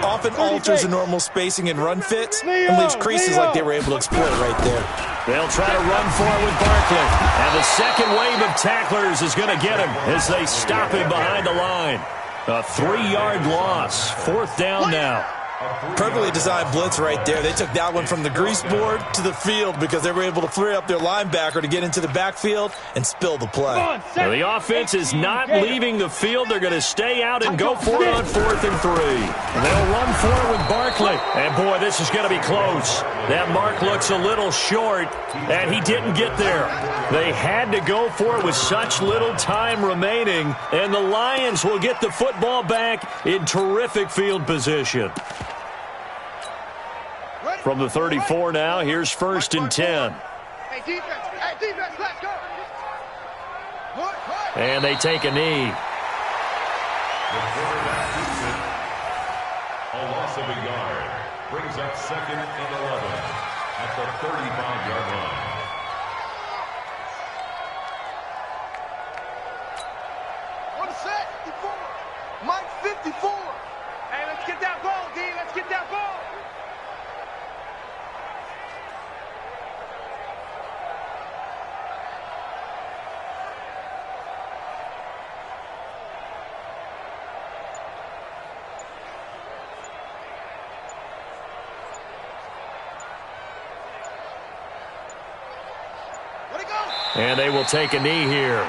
S4: often alters the normal spacing and run fits and leaves creases like they were able to exploit right there.
S1: They'll try to run for it with Barkley. And the second wave of tacklers is going to get him as they stop him behind the line. A 3-yard loss. 4th down now.
S4: Perfectly designed blitz right there. They took that one from the grease board to the field because they were able to free up their linebacker to get into the backfield and spill the play.
S1: Now, the offense is not leaving the field. They're going to stay out and go for it on 4th and 3. And they'll run for it with Barkley. And, boy, this is going to be close. That mark looks a little short, and he didn't get there. They had to go for it with such little time remaining, and the Lions will get the football back in terrific field position. From the 34 now, here's 1st and 10.
S2: Hey, defense, let's go.
S1: And they take a knee.
S5: The quarterback keeps it. A loss of a yard. Brings up 2nd and 11 at the 35-yard line.
S2: One set, 54. Mike 54. Hey, let's get that ball, D. Let's get that ball.
S1: And they will take a knee here.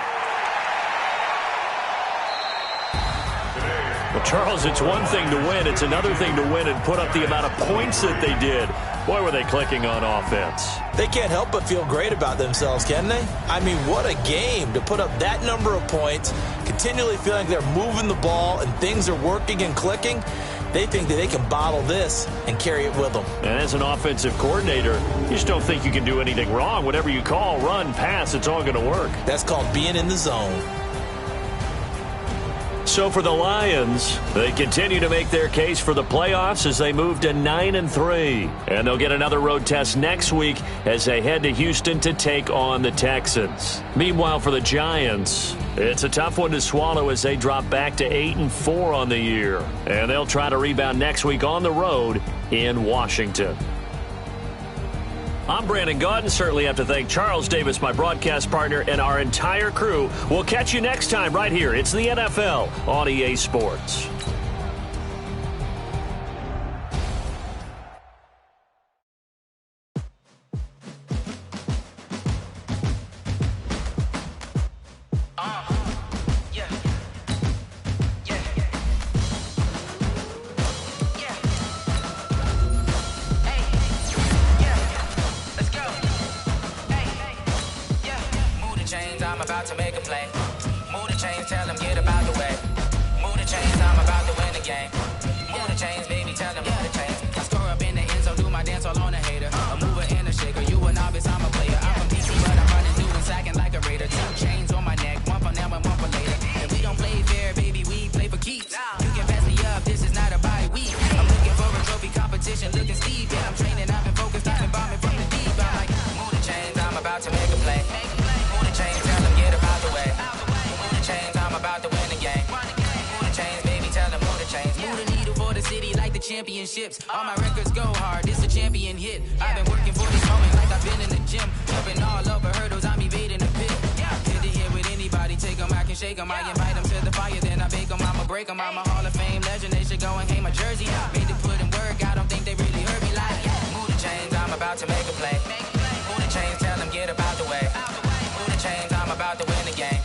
S1: Well, Charles, it's one thing to win. It's another thing to win and put up the amount of points that they did. Boy, were they clicking on offense.
S4: They can't help but feel great about themselves, can they? I mean, what a game to put up that number of points, continually feeling like they're moving the ball and things are working and clicking. They think that they can bottle this and carry it with them.
S1: And as an offensive coordinator, you just don't think you can do anything wrong. Whatever you call, run, pass, it's all going to work.
S4: That's called being in the zone.
S1: So for the Lions, they continue to make their case for the playoffs as they move to 9-3. And they'll get another road test next week as they head to Houston to take on the Texans. Meanwhile, for the Giants, it's a tough one to swallow as they drop back to 8-4 on the year. And they'll try to rebound next week on the road in Washington. I'm Brandon Gaudin. Certainly have to thank Charles Davis, my broadcast partner, and our entire crew. We'll catch you next time right here. It's the NFL on EA Sports.
S11: I'm about to make a play. Move the chains, tell them get about the way. Move the chains, I'm about to win the game. Move the chains, baby, tell them move the chains. I score up in the end zone, do my dance all on a hater. A mover and a shaker, you a novice, I'm a player. I'm from DC, but I'm running through and sacking like a raider. 2 chains on my neck, one for now and one for later. And we don't play fair, baby, we play for keeps. You can pass me up, this is not a bye week. I'm looking for a trophy competition, looking steep. Yeah, I'm training, I've been focused, I've been bombing from the deep. I'm like, move the chains, I'm about to make a play. Move the chains, tell them get about the way. Move the chains, I'm about to win the game. Move the chains, baby, tell them move the chains. Move the needle for the city like the championships. All my records go hard, this a champion hit. I've been working for this moment like I've been in the gym. Jumping all over hurdles, I'm evading the pit. Hit the hit with anybody, take them, I can shake them. I invite them to the fire, then I bake them, I'ma break them. I'm a Hall of Fame legend, they should go and hang my jersey. Made to put in work, I don't think they really heard me like, move the chains, I'm about to make a play. Move the chains, tell them get about the way. Move the chains, I'm about to win the game.